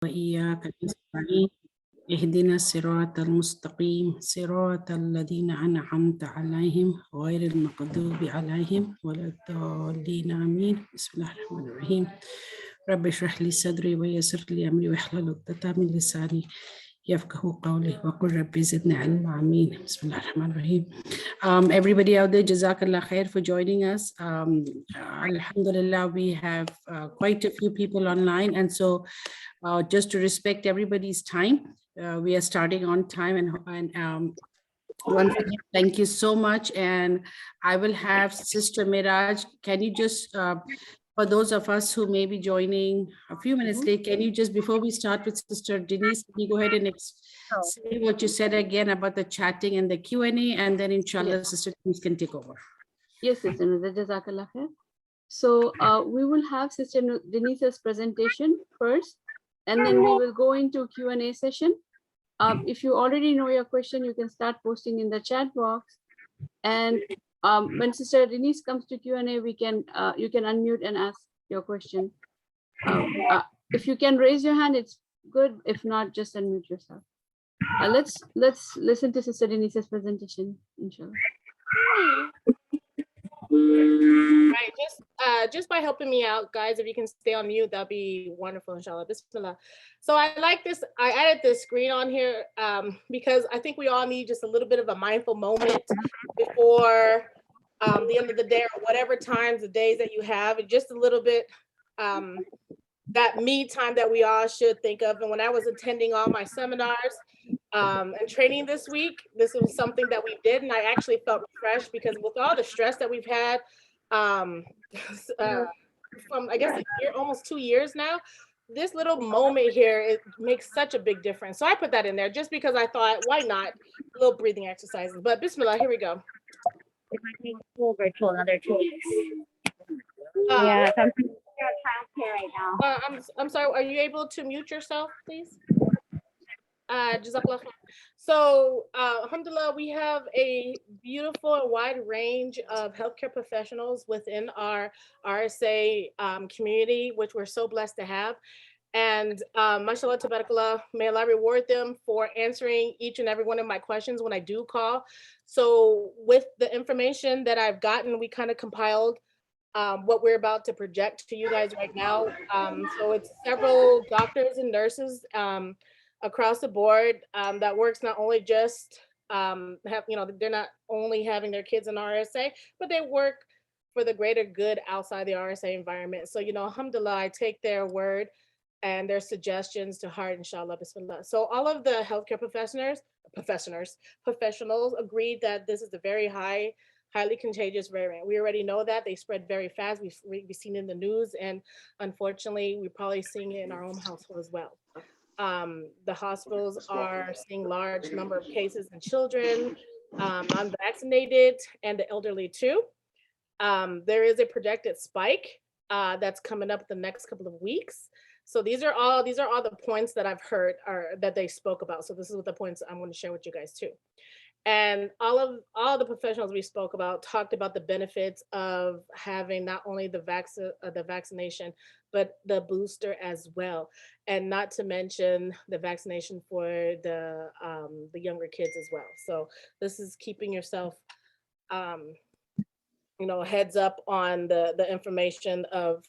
وإياك نستعين اهدنا الصراط المستقيم صراط الذين أنعمت عليهم غير المغضوب عليهم ولا الضالين آمين. بسم الله الرحمن الرحيم. رب اشرح لي صدري ويسر لي أمري واحلل عقدة من لساني يفقهوا قولي وقل رب زدني علما آمين. بسم الله الرحمن الرحيم. Everybody out there, Jazakallah khair for joining us. Alhamdulillah, we have quite a few people online, and so just to respect everybody's time, we are starting on time. And once again, thank you so much. And I will have Sister Miraj. Can you just, for those of us who may be joining a few minutes late, can you just, before we start with Sister Denise, can you go ahead and say what you said again about the chatting and the Q&A, and then inshallah, yes, Sister Denise can take over. Yes, Sister Nuzha, Jazakallah khair. So we will have Sister Denise's presentation first, and then we will go into Q&A session. If you already know your question, you can start posting in the chat box. And when Sister Denise comes to Q&A, we can you can unmute and ask your question. If you can raise your hand, it's good. If not, just unmute yourself. Let's listen to Sister Denise's presentation, inshallah. Right, just by helping me out, guys, if you can stay on mute, that'd be wonderful, inshallah. Bismillah. So I like this. I added this screen on here because I think we all need just a little bit of a mindful moment before the end of the day, or whatever times, the days that you have, and just a little bit that me time that we all should think of. And when I was attending all my seminars and training this week, this was something that we did, and I actually felt refreshed, because with all the stress that we've had from, I guess, a year, almost 2 years now, this little moment here, it makes such a big difference. So I put that in there just because I thought, why not? A little breathing exercises. But Bismillah, here we go. It might take virtual another 2 weeks. Yeah, so I'm childcare right now. I'm sorry, are you able to mute yourself, please? Jazakallah khair. So, alhamdulillah, we have a beautiful and wide range of healthcare professionals within our RSA community, which we're so blessed to have. And mashallah, tabarakallah, may Allah reward them for answering each and every one of my questions when I do call. So with the information that I've gotten, we kind of compiled what we're about to project to you guys right now. So it's several doctors and nurses across the board that works not only just they're not only having their kids in RSA, but they work for the greater good outside the RSA environment. So, alhamdulillah, I take their word and their suggestions to heart, inshallah, bismillah. So all of the healthcare professionals agreed that this is a very highly contagious variant. We already know that. They spread very fast. We've seen it in the news, and unfortunately, we're probably seeing it in our own household as well. The hospitals are seeing large number of cases in children, unvaccinated, and the elderly too. There is a projected spike that's coming up the next couple of weeks. So these are all the points that I've heard that they spoke about. So this is what the points I'm going to share with you guys too. And all the professionals we spoke about talked about the benefits of having not only the vaccination, but the booster as well, and not to mention the vaccination for the younger kids as well. So this is keeping yourself, heads up on the information of,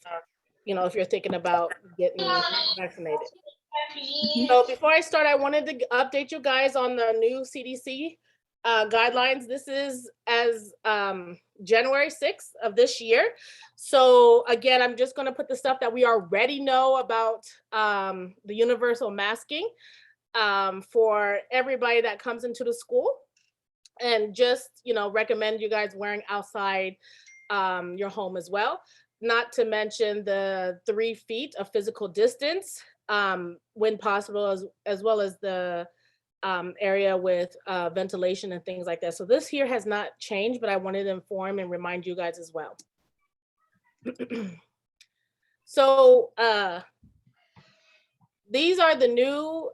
if you're thinking about getting vaccinated. So before I start, I wanted to update you guys on the new CDC guidelines. This is as January 6th of this year. So again, I'm just going to put the stuff that we already know about the universal masking for everybody that comes into the school, and just recommend you guys wearing outside your home as well. Not to mention the 3 feet of physical distance when possible, as well as the area with ventilation and things like that. So this here has not changed, but I wanted to inform and remind you guys as well. So these are the new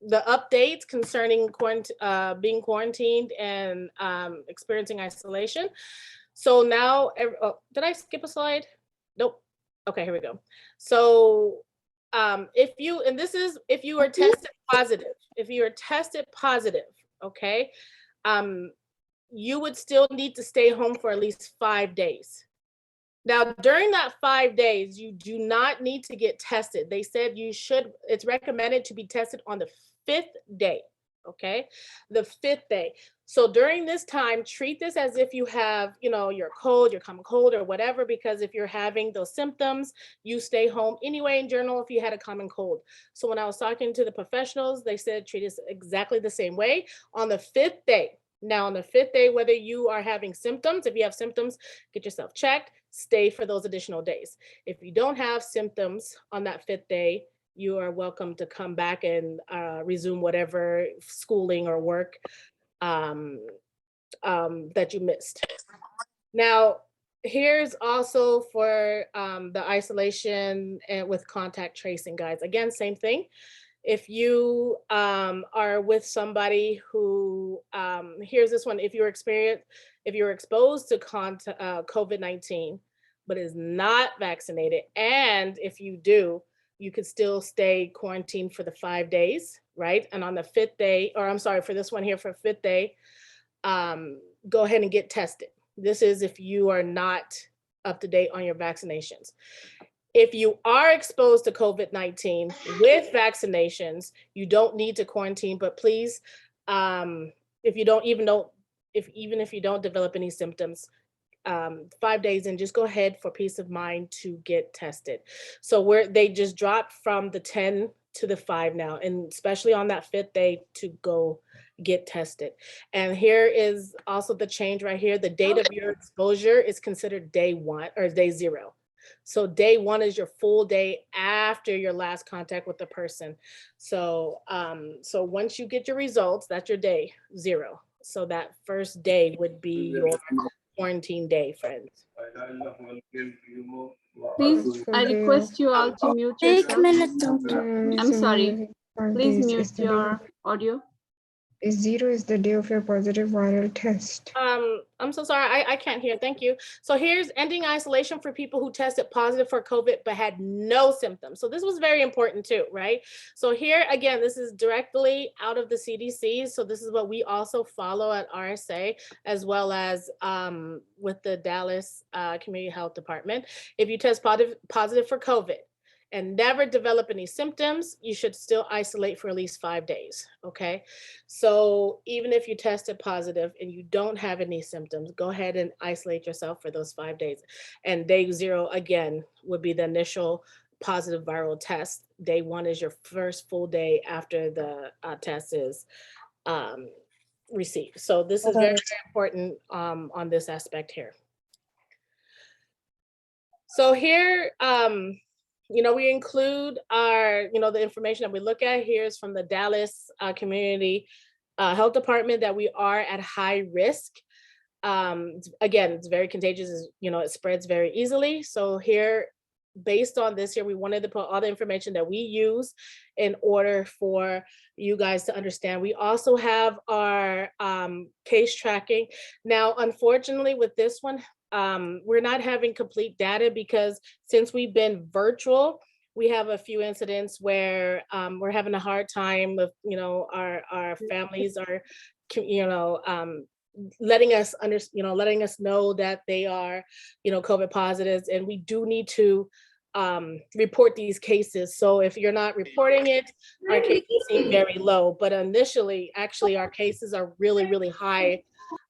the updates concerning being quarantined and experiencing isolation. So now, did I skip a slide? Nope. Okay, here we go. So if you, and this is if you are tested positive, okay, you would still need to stay home for at least 5 days. Now, during that 5 days, you do not need to get tested. They said you should, it's recommended to be tested on the 5th day, okay? The 5th day. So during this time, treat this as if you have, you know, your cold, your common cold or whatever, because if you're having those symptoms, you stay home anyway in general if you had a common cold. So when I was talking to the professionals, they said treat this exactly the same way on the 5th day. Now, on the 5th day, whether you are having symptoms, if you have symptoms, get yourself checked, stay for those additional days. If you don't have symptoms on that 5th day, you are welcome to come back and resume whatever schooling or work that you missed. Now, here's also for the isolation and with contact tracing, guys. Again, same thing. If you are with somebody who, here's this one, if you're exposed to COVID-19, but is not vaccinated, and if you do, you could still stay quarantined for the 5 days, right? And on the 5th day, or I'm sorry, for this one here for 5th day, go ahead and get tested. This is if you are not up to date on your vaccinations. If you are exposed to COVID-19 with vaccinations, you don't need to quarantine, but please, even if you don't develop any symptoms, 5 days in, just go ahead for peace of mind to get tested. So they just dropped from the 10 to the 5 now, and especially on that 5th day to go get tested. And here is also the change right here. The date of your exposure is considered day 1 or day 0. So day 1 is your full day after your last contact with the person. So, so once you get your results, that's your day 0. So that first day would be your quarantine day, friends. Please, I request you all to mute yourself. I'm sorry. Please mute your audio. Is 0 is the day of your positive viral test. I'm so sorry, I can't hear. Thank you. So here's ending isolation for people who tested positive for COVID but had no symptoms. So this was very important too, right? So here again, this is directly out of the CDC. So this is what we also follow at RSA, as well as with the Dallas Community Health Department. If you test positive for COVID and never develop any symptoms, you should still isolate for at least 5 days, okay? So even if you tested positive and you don't have any symptoms, go ahead and isolate yourself for those 5 days. And day 0, again, would be the initial positive viral test. Day 1 is your first full day after the test is received. So this is very, very important on this aspect here. So here, you know, we include our, you know, the information that we look at here is from the Dallas Community Health Department that we are at high risk. Again, it's very contagious, you know, it spreads very easily. So here, based on this here, we wanted to put all the information that we use in order for you guys to understand. We also have our case tracking. Now, unfortunately, with this one, we're not having complete data because since we've been virtual, we have a few incidents where we're having a hard time with, you know, our families are, you know, letting us know that they are, you know, COVID positives, and we do need to report these cases. So if you're not reporting it, our cases seem very low, but initially, actually, our cases are really, really high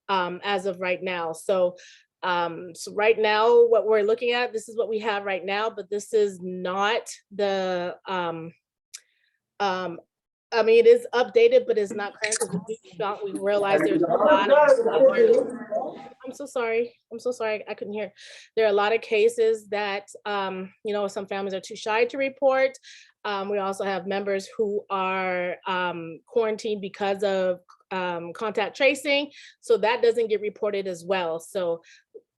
as of right now. So right now, what we're looking at, this is what we have right now, but this is not the, I mean, it is updated, but it's not current because we realized there's a lot of, I'm so sorry, I couldn't hear. There are a lot of cases that, you know, some families are too shy to report. We also have members who are quarantined because of contact tracing, so that doesn't get reported as well. So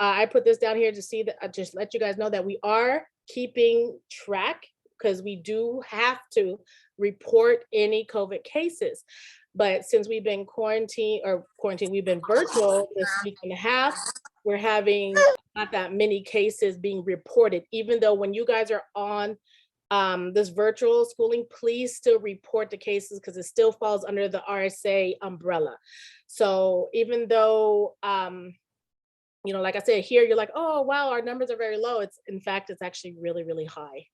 I put this down here to see that, just let you guys know that we are keeping track because we do have to report any COVID cases. But since we've been we've been virtual this week and a half, we're having not that many cases being reported, even though when you guys are on this virtual schooling, please still report the cases because it still falls under the RSA umbrella. So even though, like I said, here you're like, oh, wow, our numbers are very low. In fact, it's actually really, really high.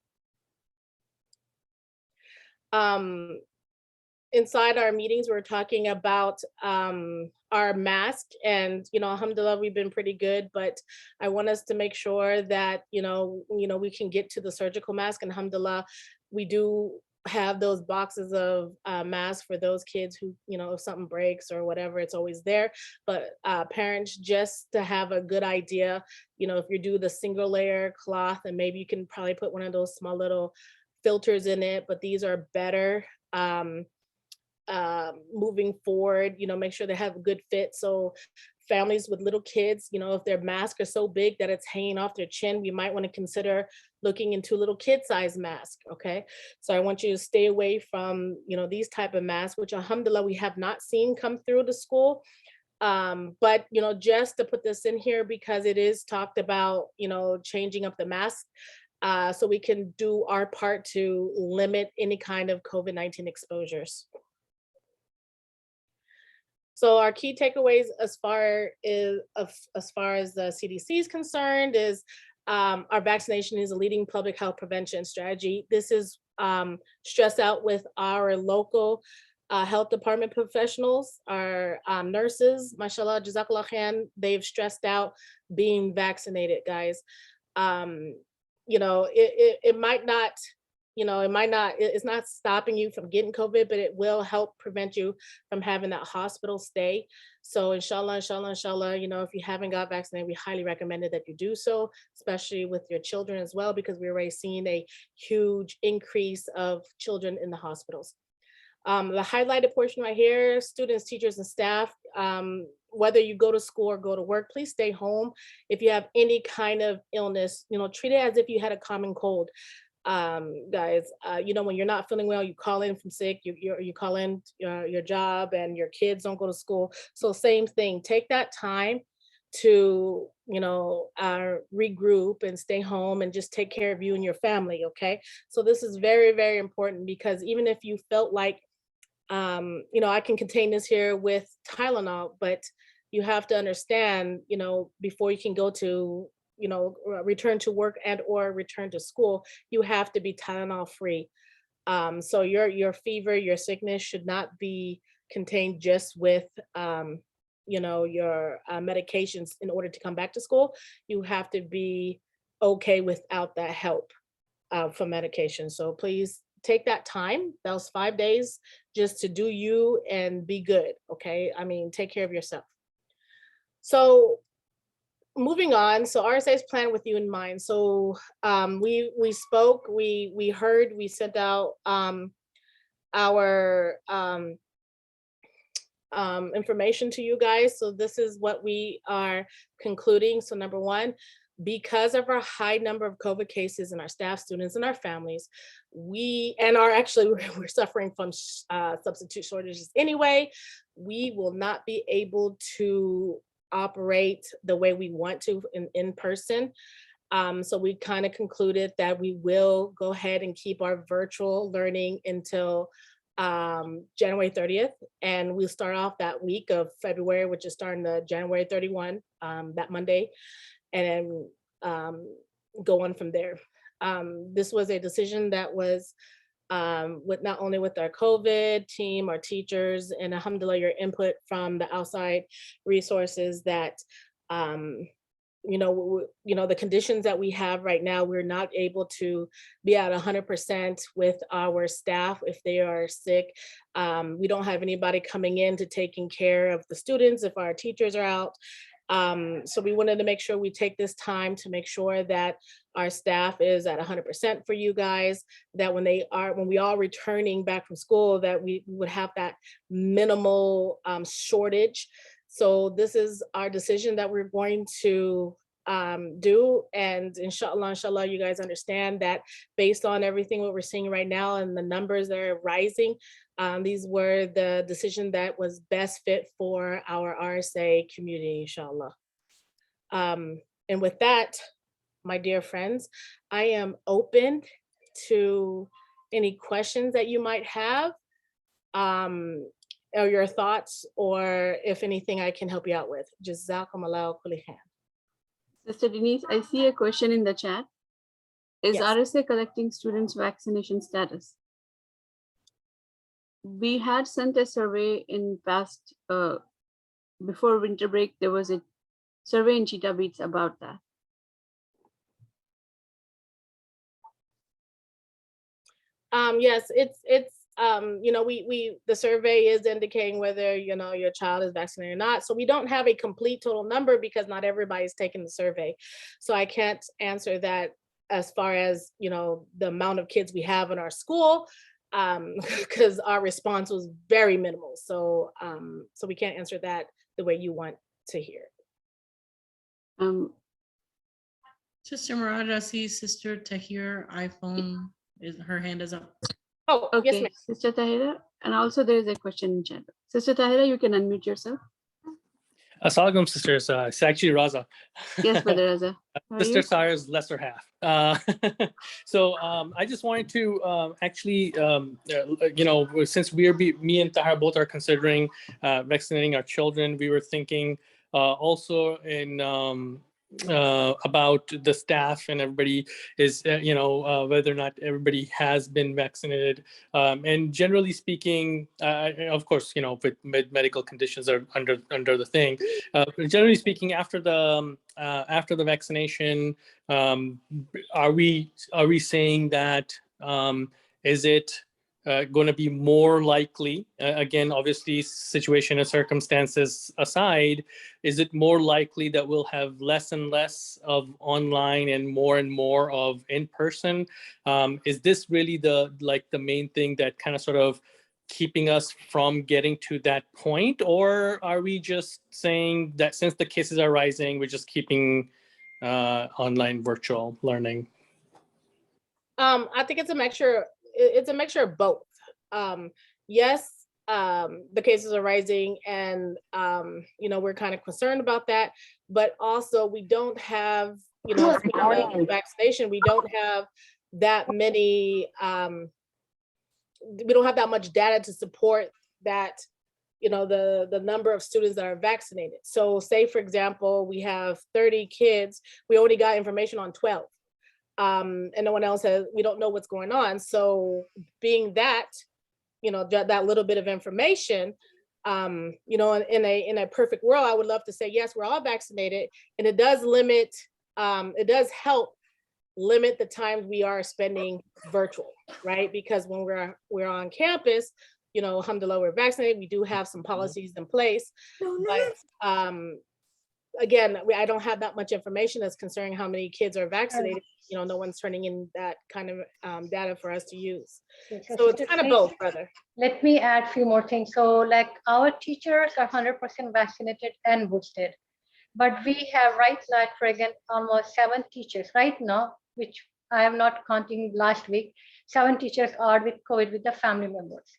Inside our meetings, we're talking about our mask, and alhamdulillah, we've been pretty good, but I want us to make sure that we can get to the surgical mask, and alhamdulillah, we do have those boxes of masks for those kids who, if something breaks or whatever, it's always there. But parents, just to have a good idea, if you do the single layer cloth, and maybe you can probably put one of those small little filters in it, but these are better moving forward. Make sure they have a good fit. So families with little kids, if their masks are so big that it's hanging off their chin, we might want to consider looking into little kid-sized mask. Okay, so I want you to stay away from these type of masks, which alhamdulillah we have not seen come through the school. But just to put this in here, because it is talked about changing up the mask, so we can do our part to limit any kind of COVID-19 exposures. So our key takeaways as far as the CDC is concerned is our vaccination is a leading public health prevention strategy. This is stressed out with our local health department professionals, our nurses, mashallah, jazakallah khair, they've stressed out being vaccinated, guys. It might not, it's not stopping you from getting COVID, but it will help prevent you from having that hospital stay. So inshallah, if you haven't got vaccinated, we highly recommend it that you do so, especially with your children as well, because we're already seeing a huge increase of children in the hospitals. The highlighted portion right here, students, teachers, and staff, whether you go to school or go to work, please stay home. If you have any kind of illness, treat it as if you had a common cold. Guys, when you're not feeling well, you call in from sick, you call in your job, and your kids don't go to school. So same thing, take that time to regroup and stay home and just take care of you and your family. Okay, so this is very, very important, because even if you felt like I can contain this here with Tylenol, but you have to understand, before you can go to return to work and or return to school, you have to be Tylenol free. So your fever, your sickness should not be contained just with your medications in order to come back to school. You have to be okay without that help for medication. So please take that time, those 5 days, just to do you and be good. Okay, take care of yourself. So moving on, so RSA's plan with you in mind. So we spoke, we heard, we sent out our information to you guys. So this is what we are concluding. So number one, because of our high number of COVID cases in our staff, students, and our families, we're suffering from substitute shortages anyway. We will not be able to operate the way we want to in person. So we kind of concluded that we will go ahead and keep our virtual learning until January 30th. And we'll start off that week of February, which is starting the January 31, that Monday, and then go on from there. This was a decision that was with not only with our COVID team, our teachers, and alhamdulillah, your input from the outside resources that, the conditions that we have right now, we're not able to be at 100% with our staff if they are sick. We don't have anybody coming in to taking care of the students if our teachers are out. So we wanted to make sure we take this time to make sure that our staff is at 100% for you guys, that when we are returning back from school, that we would have that minimal shortage. So this is our decision that we're going to do. And inshallah, you guys understand that based on everything what we're seeing right now and the numbers that are rising, these were the decision that was best fit for our RSA community, inshallah. And with that, my dear friends, I am open to any questions that you might have, or your thoughts, or if anything I can help you out with. Jazakumullahu kulli khair. Sister Denise, I see a question in the chat. Is Yes. RSA collecting students' vaccination status? We had sent a survey in past, before winter break, there was a survey in Cheetah Beats about that. Yes, it's you know, the survey is indicating whether, you know, your child is vaccinated or not. So we don't have a complete total number because not everybody's taken the survey. So I can't answer that as far as, you know, the amount of kids we have in our school, because our response was very minimal. So so we can't answer that the way you want to hear. Sister Murad, I see Sister Tahir iPhone, her hand is up. Oh, Okay, yes, ma'am. Sister Tahira, and also there is a question in chat. Sister Tahira, you can unmute yourself. Assalamualaikum, sisters. It's actually Raza. Yes, Brother Raza. How are Sister you? Sarah's lesser half. So I just wanted to actually, you know, since me and Tahar both are considering vaccinating our children, we were thinking also in about the staff and everybody is, you know, whether or not everybody has been vaccinated. And generally speaking, of course, you know, with medical conditions are under the thing. Generally speaking, after the vaccination, are we saying that is it going to be more likely, again, obviously situation and circumstances aside, is it more likely that we'll have less and less of online and more of in person? Is this really the main thing that kind of sort of keeping us from getting to that point, or are we just saying that since the cases are rising, we're just keeping online virtual learning? I think it's a mixture. It's a mixture of both. Yes, the cases are rising, and you know, we're kind of concerned about that. But also, we don't have, you know, vaccination. We don't have that many. We don't have that much data to support that, you know, the number of students that are vaccinated. So say, for example, we have 30 kids, we only got information on 12. And no one else has, we don't know what's going on. So being that, you know, that little bit of information, you know, in a perfect world, I would love to say, yes, we're all vaccinated. And it does limit, it does help limit the times we are spending virtual, right? Because when we're on campus, you know, alhamdulillah, we're vaccinated. We do have some policies in place, but again, I don't have that much information as concerning how many kids are vaccinated. You know, no one's turning in that kind of data for us to use. So it's kind of both, brother. Let me add a few more things. So like our teachers are 100% vaccinated and boosted. But we have right now at present almost 7 teachers right now, which I am not counting last week. 7 teachers are with COVID with the family members.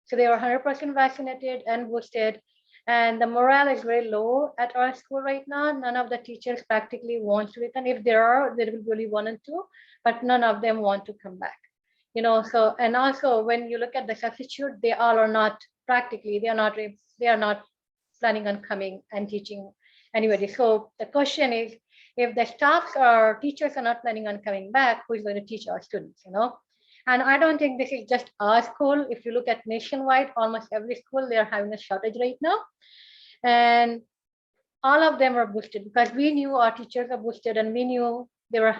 So they were 100% vaccinated and boosted. And the morale is very low at our school right now. None of the teachers practically want to return. If there are, there will be only 1 and 2, but none of them want to come back. You know, so, and also when you look at the substitute, they all are not practically, they are not planning on coming and teaching anybody. So the question is, if the staffs or teachers are not planning on coming back, who is going to teach our students, you know? And I don't think this is just our school. If you look at nationwide, almost every school, they're having a shortage right now. And all of them are boosted because we knew our teachers are boosted and we knew they were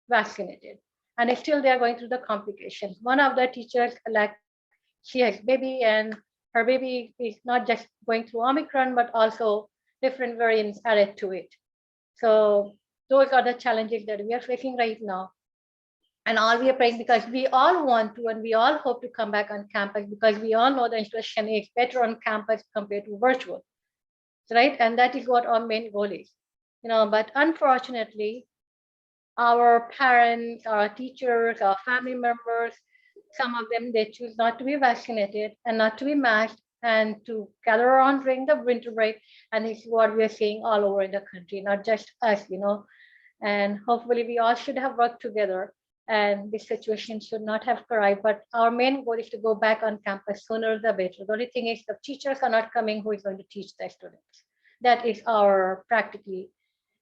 vaccinated. And still they're going through the complications. One of the teachers, like, she has baby and her baby is not just going through Omicron, but also different variants added to it. So those are the challenges that we are facing right now. And all we are praying, because we all want to and we all hope to come back on campus, because we all know the instruction is better on campus compared to virtual, right? And that is what our main goal is, you know. But unfortunately, our parents, our teachers, our family members, some of them, they choose not to be vaccinated and not to be masked and to gather around during the winter break. And this is what we are seeing all over in the country, not just us, you know. And hopefully we all should have worked together and this situation should not have arrived. But our main goal is to go back on campus sooner the better. The only thing is the teachers are not coming, who is going to teach the students? That is our practically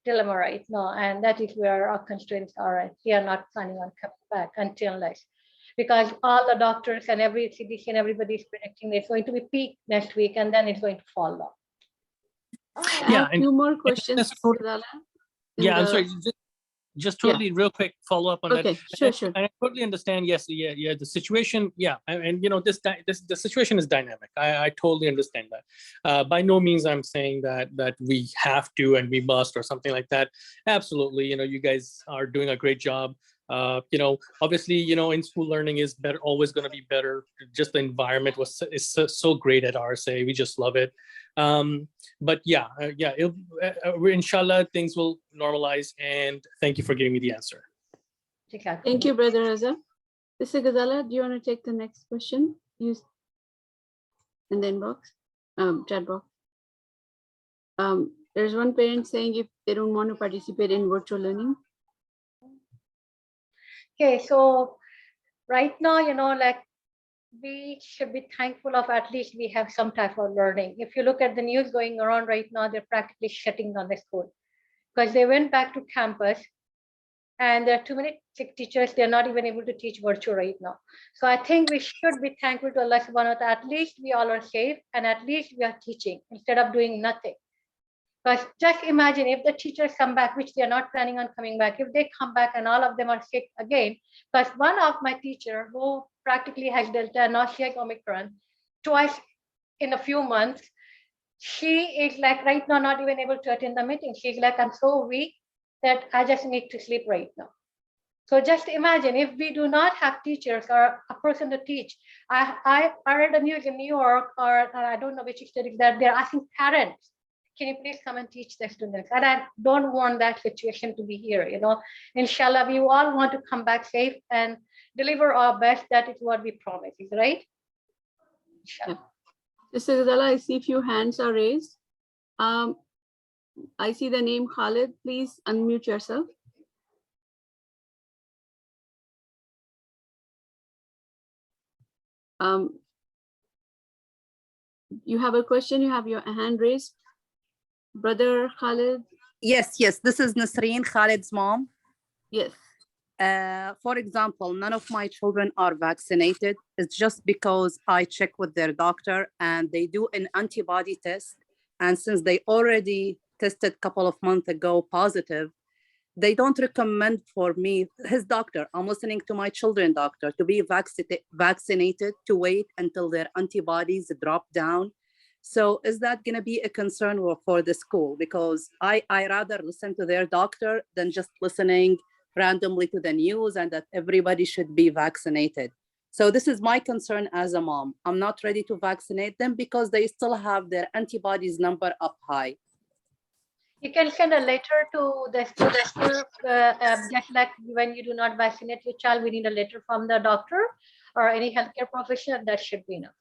dilemma right now, and that is where our constraints are. We are not planning on coming back until unless, because all the doctors and every CDC and everybody is predicting it's going to be peak next week and then it's going to fall down. I Yeah, have and- two more questions. that's totally- Gazala, in Yeah, I'm the- sorry. Just totally real quick follow up on Okay, that. sure. I totally understand. Yes, yeah. The situation, yeah, and you know, the situation is dynamic. I totally understand that. By no means I'm saying that we have to and we must or something like that. Absolutely, you know, you guys are doing a great job. You know, obviously, you know, in school learning is better, always going to be better. Just the environment is so great at RSA. We just love it. But yeah, inshallah, things will normalize. And thank you for giving me the answer. Thank you, Brother Azam. Mr. Gazala, do you want to take the next question? Use in the inbox, chat box. There's one parent saying if they don't want to participate in virtual learning. Okay, so right now, you know, like we should be thankful of at least we have some type of learning. If you look at the news going around right now, they're practically shutting down the school because they went back to campus and there are too many sick teachers. They're not even able to teach virtual right now. So I think we should be thankful to Allah subhanahu wa ta'ala. At least we all are safe and at least we are teaching instead of doing nothing. Because just imagine if the teachers come back, which they're not planning on coming back, if they come back and all of them are sick again, because one of my teacher who practically has Delta, now she has Omicron, twice in a few months, she is like right now not even able to attend the meeting. She's like, I'm so weak that I just need to sleep right now. So just imagine if we do not have teachers or a person to teach. I read the news in New York, or I don't know which state, that they're asking parents, can you please come and teach the students? And I don't want that situation to be here, you know. Inshallah, we all want to come back safe and deliver our best. That is what we promise, right? Inshallah. Mr. Gazala, I see a few hands are raised. I see the name Khalid. Please unmute yourself. You have a question, you have your hand raised. Brother Khalid. Yes. This is Nasreen, Khalid's mom. Yes. For example, none of my children are vaccinated. It's just because I check with their doctor and they do an antibody test. And since they already tested a couple of months ago positive, they don't recommend for me, his doctor, I'm listening to my children's doctor, to be vaccinated, to wait until their antibodies drop down. So is that going to be a concern for the school? Because I rather listen to their doctor than just listening randomly to the news and that everybody should be vaccinated. So this is my concern as a mom. I'm not ready to vaccinate them because they still have their antibodies number up high. You can send a letter to the school, just like when you do not vaccinate your child, we need a letter from the doctor or any healthcare professional. That should be enough.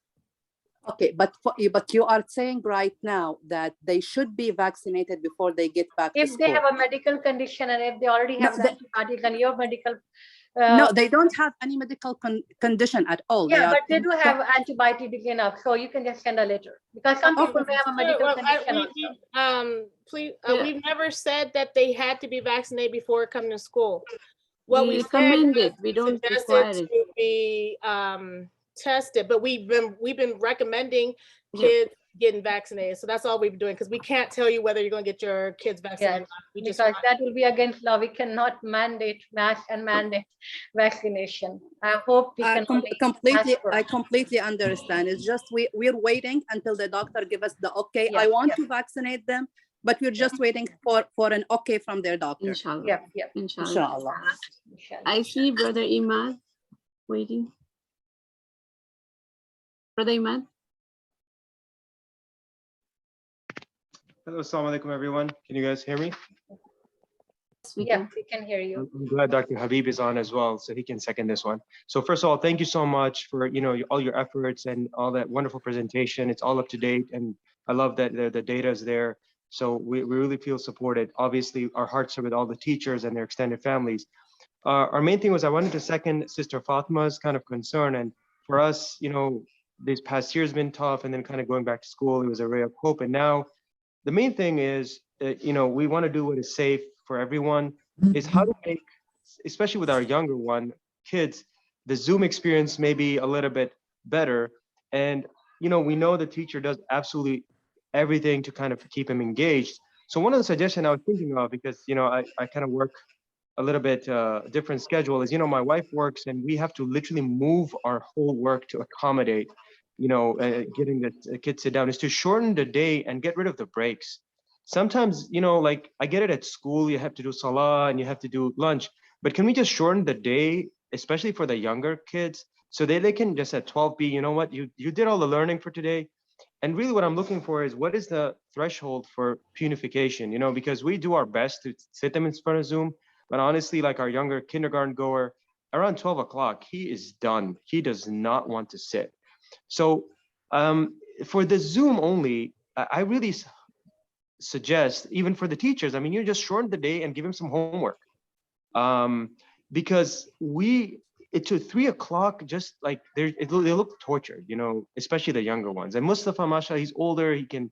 Okay, but you are saying right now that they should be vaccinated before they get back to school. If they have a medical condition and if they already have antibodies and your medical... no, they don't have any medical condition at all. Yeah, but they do have antibiotics enough, so you can just send a letter. Because some people may have a medical condition. We've never said that they had to be vaccinated before coming to school. What we we recommend said, it. We don't suggested require it to be tested, but we've been recommending kids getting vaccinated. So that's all we've been doing, because we can't tell you whether you're going to get your kids vaccinated. Yeah, because that will be against law. We cannot mandate mass and mandate vaccination. I hope we can I completely understand. It's just we're waiting until the doctor give us the okay. I want to vaccinate them, but we're just waiting for an okay from their doctor. Inshallah. Inshallah. I see Brother Imad waiting. Brother Imad. Hello, assalamu alaikum, everyone. Can you guys hear me? Yeah, we can hear you. I'm glad Dr. Habib is on as well, so he can second this one. So first of all, thank you so much for all your efforts and all that wonderful presentation. It's all up to date, and I love that the data is there. So we really feel supported. Obviously, our hearts are with all the teachers and their extended families. our main thing was I wanted to second Sister Fatma's kind of concern. And for us, you know, these past years been tough, and then kind of going back to school, it was a ray of hope. And now the main thing is, you know, we want to do what is safe for everyone, is how to make, especially with our younger kids, the Zoom experience may be a little bit better. And, you know, we know the teacher does absolutely everything to kind of keep him engaged. So one of the suggestions I was thinking of, because, you know, I kind of work a little bit different schedule, is, you know, my wife works and we have to literally move our whole work to accommodate, you know, getting the kids sit down, is to shorten the day and get rid of the breaks. Sometimes, you know, like I get it at school, you have to do salah and you have to do lunch, but can we just shorten the day, especially for the younger kids, so they can just at 12 be, you know what, you did all the learning for today. And really what I'm looking for is, what is the threshold for punification, you know, because we do our best to sit them in front of Zoom, but honestly, like our younger kindergarten goer, around 12 o'clock, he is done. He does not want to sit. So for the Zoom only, I really suggest, even for the teachers, I mean, you just shorten the day and give him some homework. Because to 3 o'clock, just like they look tortured, you know, especially the younger ones. And Mustafa, mashallah, he's older, he can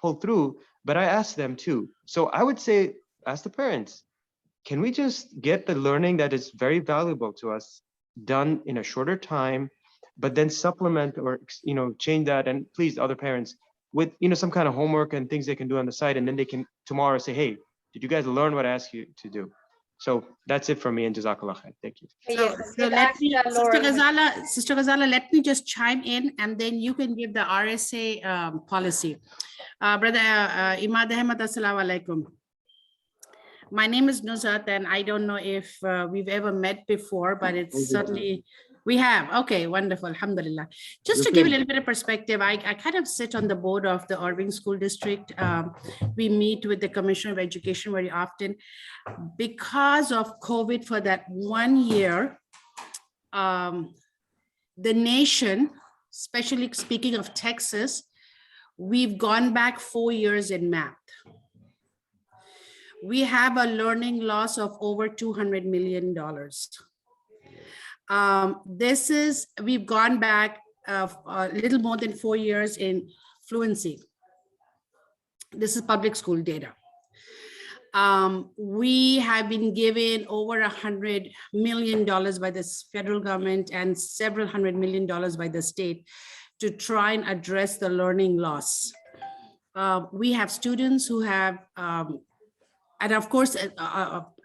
pull through, but I asked them too. So I would say, ask the parents, can we just get the learning that is very valuable to us done in a shorter time, but then supplement or, you know, change that, and please, other parents, with, you know, some kind of homework and things they can do on the side, and then they can tomorrow say, hey, did you guys learn what I asked you to do? So that's it from me, and Jazakallah khair. Thank you. So let me, Sister Ghazala, let me just chime in, and then you can give the RSA policy. Brother Imad Ahmad, assalamu alaikum. My name is Nuzat, and I don't know if we've ever met before, but it's certainly, we have. Okay, wonderful, alhamdulillah. Just to give a little bit of perspective, I kind of sit on the board of the Irving School District. We meet with the Commissioner of Education very often. Because of COVID for that 1 year, the nation, especially speaking of Texas, we've gone back 4 years in math. We have a learning loss of over $200 million. We've gone back a little more than 4 years in fluency. This is public school data. We have been given over $100 million by the federal government and several $100 million by the state to try and address the learning loss. We have students who have, and of course,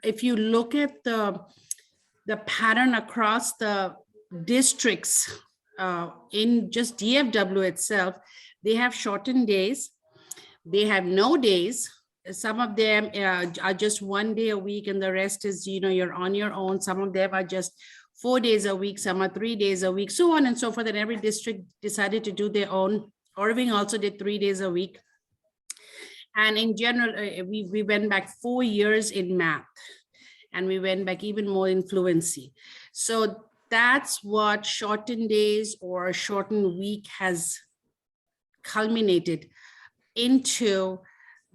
if you look at the pattern across the districts in just DFW itself, they have shortened days. They have no days. Some of them are just 1 day a week, and the rest is, you know, you're on your own. Some of them are just 4 days a week. Some are 3 days a week, so on and so forth. And every district decided to do their own. Irving also did 3 days a week. And in general, we went back 4 years in math, and we went back even more in fluency. So that's what shortened days or shortened week has culminated into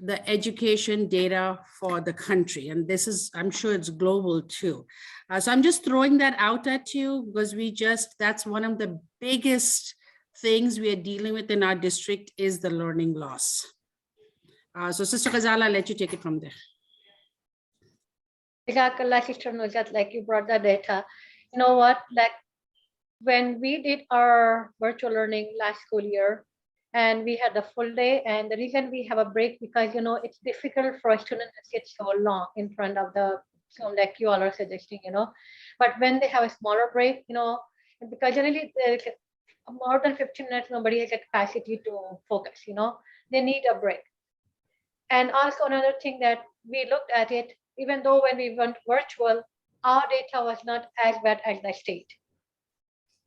the education data for the country. And this is, I'm sure it's global too. So I'm just throwing that out at you because that's one of the biggest things we are dealing with in our district is the learning loss. So Sister Ghazala, I'll let you take it from there. Sister Nuzat, like you brought the data. You know what, like when we did our virtual learning last school year, and we had the full day, and the reason we have a break, because, you know, it's difficult for a student to sit so long in front of the Zoom, like you all are suggesting, you know, but when they have a smaller break, you know, because generally more than 15 minutes, nobody has a capacity to focus, you know, they need a break. And also another thing that we looked at it, even though when we went virtual, our data was not as bad as the state.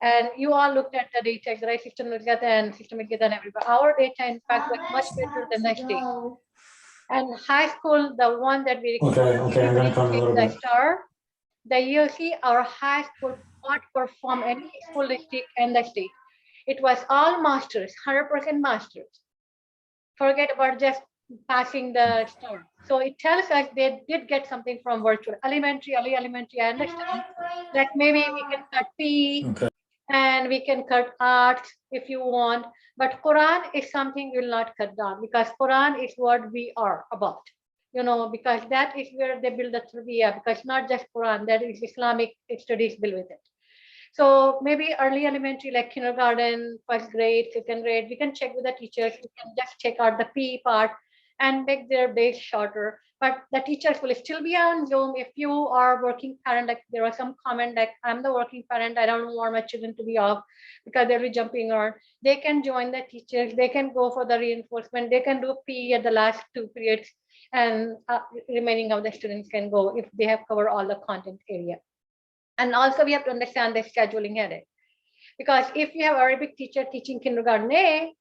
And you all looked at the data, right, Sister Nurjat and Sister Mikita and everybody. Our data, in fact, was much better than the state. And high school, the one that we the star, the EOC, our high school outperformed any school district and the state. It was all masters, 100% masters. Forget about just passing the star. So it tells us they did get something from virtual. Elementary, early elementary, I understand. Like maybe we can cut P and we can cut arts if you want. But Quran is something we will not cut down because Quran is what we are about. You know, because that is where they build the tarbiyah, because not just Quran, that is Islamic studies built with it. So maybe early elementary, like kindergarten, first grade, second grade, we can check with the teachers. We can just check out the PE part and make their days shorter. But the teachers will still be on Zoom. If you are working parent, like there was some comment like, I'm the working parent, I don't want my children to be off because they'll be jumping around. They can join the teachers. They can go for the reinforcement. They can do PE at the last 2 periods, and remaining of the students can go if they have covered all the content area. And also we have to understand the scheduling headache. Because if you have Arabic teacher teaching kindergarten A,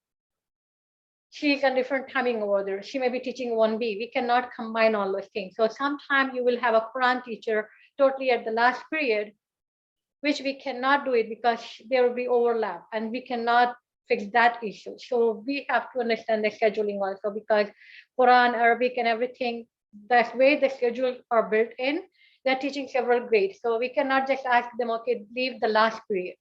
she's on different timing over there. She may be teaching 1B. We cannot combine all those things. So sometimes you will have a Quran teacher totally at the last period, which we cannot do it because there will be overlap and we cannot fix that issue. So we have to understand the scheduling also, because Quran, Arabic and everything, the way the schedules are built in, they're teaching several grades. So we cannot just ask them, okay, leave the last period.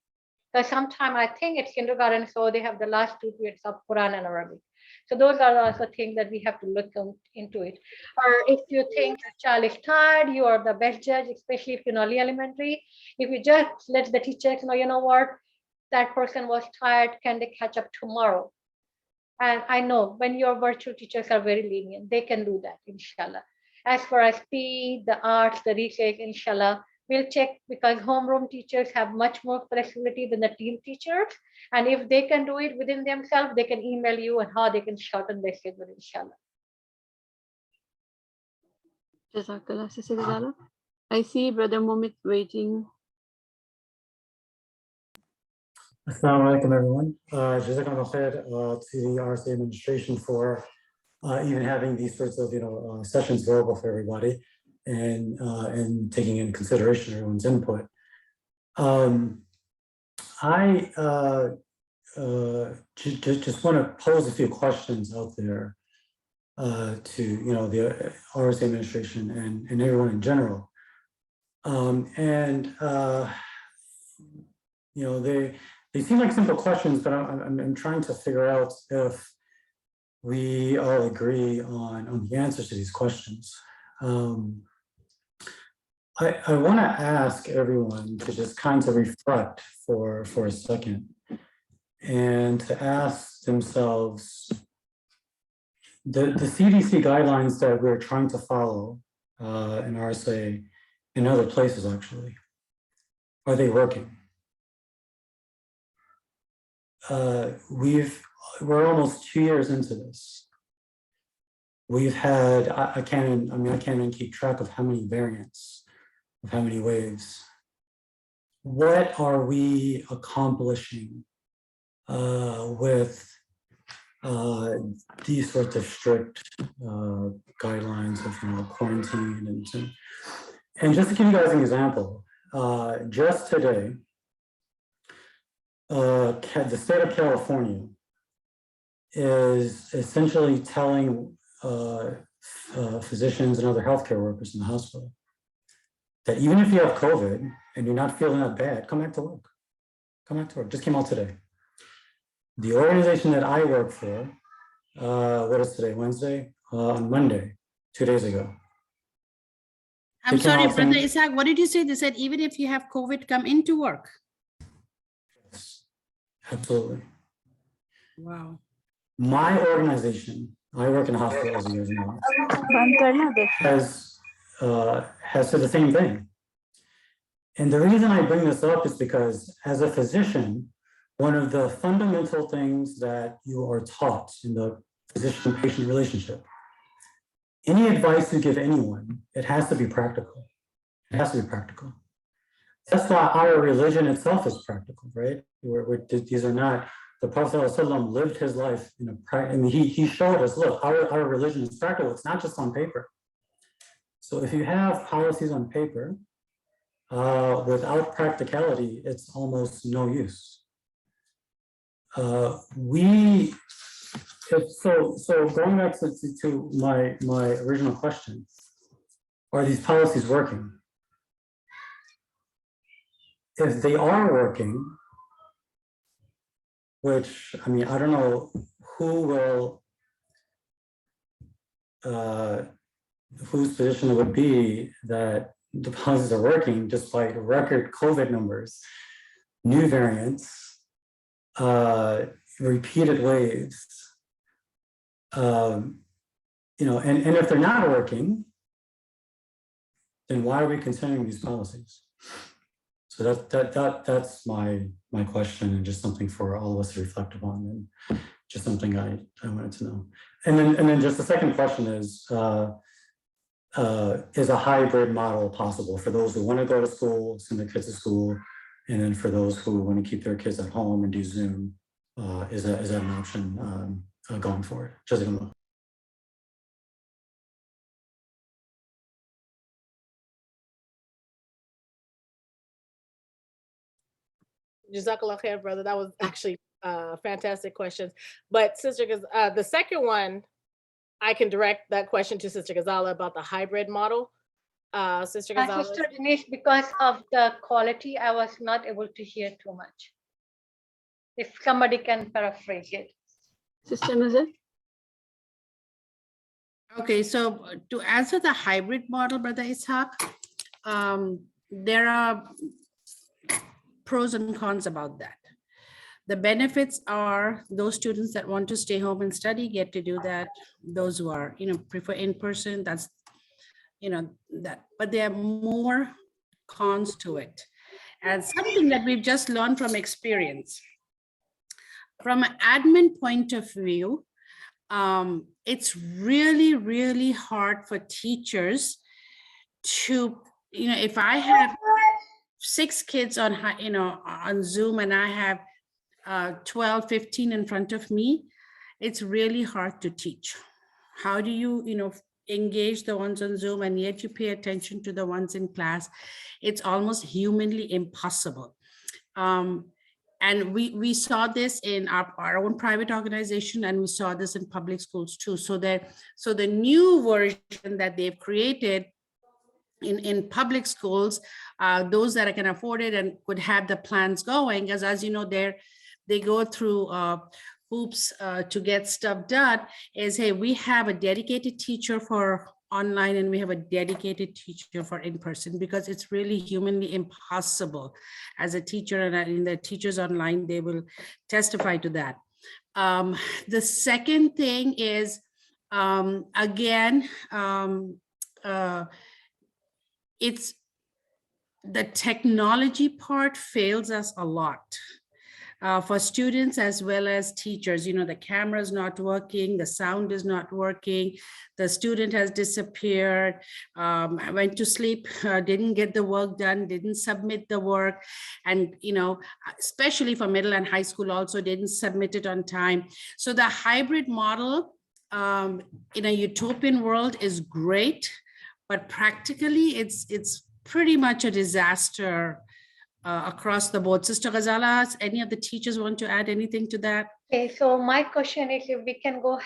Because sometimes I think it's kindergarten, so they have the last 2 periods of Quran and Arabic. So those are also things that we have to look into it. Or if you think your child is tired, you are the best judge, especially if you're early elementary. If you just let the teachers know, you know what, that person was tired, can they catch up tomorrow? And I know when your virtual teachers are very lenient, they can do that, inshallah. As far as PE, the arts, the research, inshallah, we'll check, because homeroom teachers have much more flexibility than the team teachers. And if they can do it within themselves, they can email you and how they can shorten their schedule, inshallah. Jazakallah, Sister Ghazala. I see Brother Momit waiting. Assalamu alaikum, everyone. Jazakallah khair to the RSA administration for even having these sorts of sessions available for everybody, and taking into consideration everyone's input. I just want to pose a few questions out there to the RSA administration and everyone in general. They seem like simple questions, but I'm trying to figure out if we all agree on the answers to these questions. I want to ask everyone to just kind of reflect for a second and to ask themselves, the CDC guidelines that we're trying to follow in RSA and other places actually, are they working? We're almost 2 years into this. We've had, I can't even keep track of how many variants, of how many waves. What are we accomplishing with these sorts of strict guidelines of quarantine and just to give you guys an example, just today, the state of California is essentially telling physicians and other healthcare workers in the hospital that even if you have COVID and you're not feeling that bad, come back to work. Come back to work. Just came out today. The organization that I work for, what is today, Wednesday? On Monday, 2 days ago. I'm sorry, Brother Isaac, what did you say? They said even if you have COVID, come into work. Yes, absolutely. Wow. My organization, I work in a hospital, as you guys know, has said the same thing. And the reason I bring this up is because as a physician, one of the fundamental things that you are taught in the physician-patient relationship, any advice you give anyone, it has to be practical. It has to be practical. That's why our religion itself is practical, right? These are not, the Prophet ﷺ lived his life he showed us, look, our religion is practical. It's not just on paper. So if you have policies on paper, without practicality, it's almost no use. So going back to my original question, are these policies working? If they are working, which, I mean, I don't know who will, whose position it would be that the policies are working despite record COVID numbers, new variants, repeated waves. You know, and if they're not working, then why are we considering these policies? So that's my question, and just something for all of us to reflect upon, and just something I wanted to know. And then just the second question is a hybrid model possible for those who want to go to school, send their kids to school, and then for those who want to keep their kids at home and do Zoom, is that an option going forward? Jazakallah. Jazakallah khair, brother. That was actually fantastic questions. But Sister, the second one, I can direct that question to Sister Ghazala about the hybrid model. Sister Ghazala. Sister Denise, because of the quality, I was not able to hear too much. If somebody can paraphrase it. Sister Nazar? Okay, so to answer the hybrid model, Brother Ishaq, there are pros and cons about that. The benefits are those students that want to stay home and study get to do that. Those who are, prefer in person, that's, that, but there are more cons to it. And something that we've just learned from experience. From an admin point of view, it's really, really hard for teachers to, if I have 6 kids on, on Zoom and I have 12, 15 in front of me, it's really hard to teach. How do you, engage the ones on Zoom and yet you pay attention to the ones in class? It's almost humanly impossible. And we saw this in our own private organization, and we saw this in public schools too. So the new version that they've created in public schools, those that can afford it and could have the plans going, as you know, they go through hoops to get stuff done, is, hey, we have a dedicated teacher for online and we have a dedicated teacher for in-person, because it's really humanly impossible as a teacher, and in the teachers online, they will testify to that. The second thing is, again, it's the technology part fails us a lot. For students as well as teachers, the camera is not working, the sound is not working, the student has disappeared, went to sleep, didn't get the work done, didn't submit the work, and especially for middle and high school also didn't submit it on time. So the hybrid model in a utopian world is great, but practically it's pretty much a disaster across the board. Sister Ghazala, any of the teachers want to add anything to that? Okay, so my question is, if we can go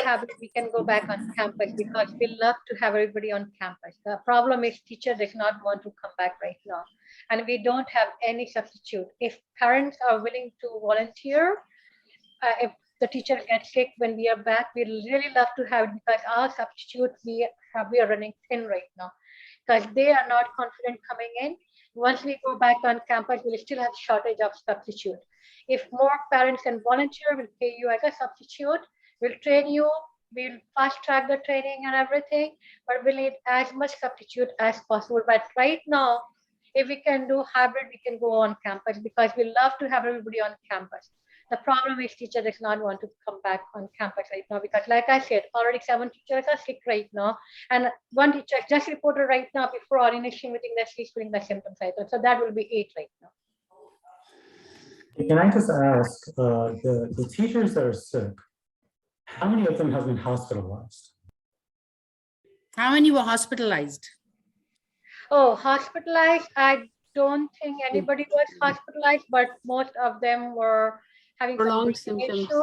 back on campus, because we love to have everybody on campus. The problem is teacher does not want to come back right now, and we don't have any substitute. If parents are willing to volunteer, if the teacher gets sick when we are back, we really love to have it, because our substitute we are running thin right now, because they are not confident coming in. Once we go back on campus, we'll still have shortage of substitute. If more parents can volunteer, we'll pay you as a substitute. We'll train you. We'll fast track the training and everything, but we'll need as much substitute as possible. But right now, if we can do hybrid, we can go on campus, because we love to have everybody on campus. The problem is teacher does not want to come back on campus right now, because like I said, already 7 teachers are sick right now. And 1 teacher just reported right now before our initial meeting that she's feeling the symptoms right now. So that will be 8 right now. Can I just ask, the teachers that are sick, how many of them have been hospitalized? How many were hospitalized? Oh, hospitalized, I don't think anybody was hospitalized, but most of them were having prolonged some symptoms. issue.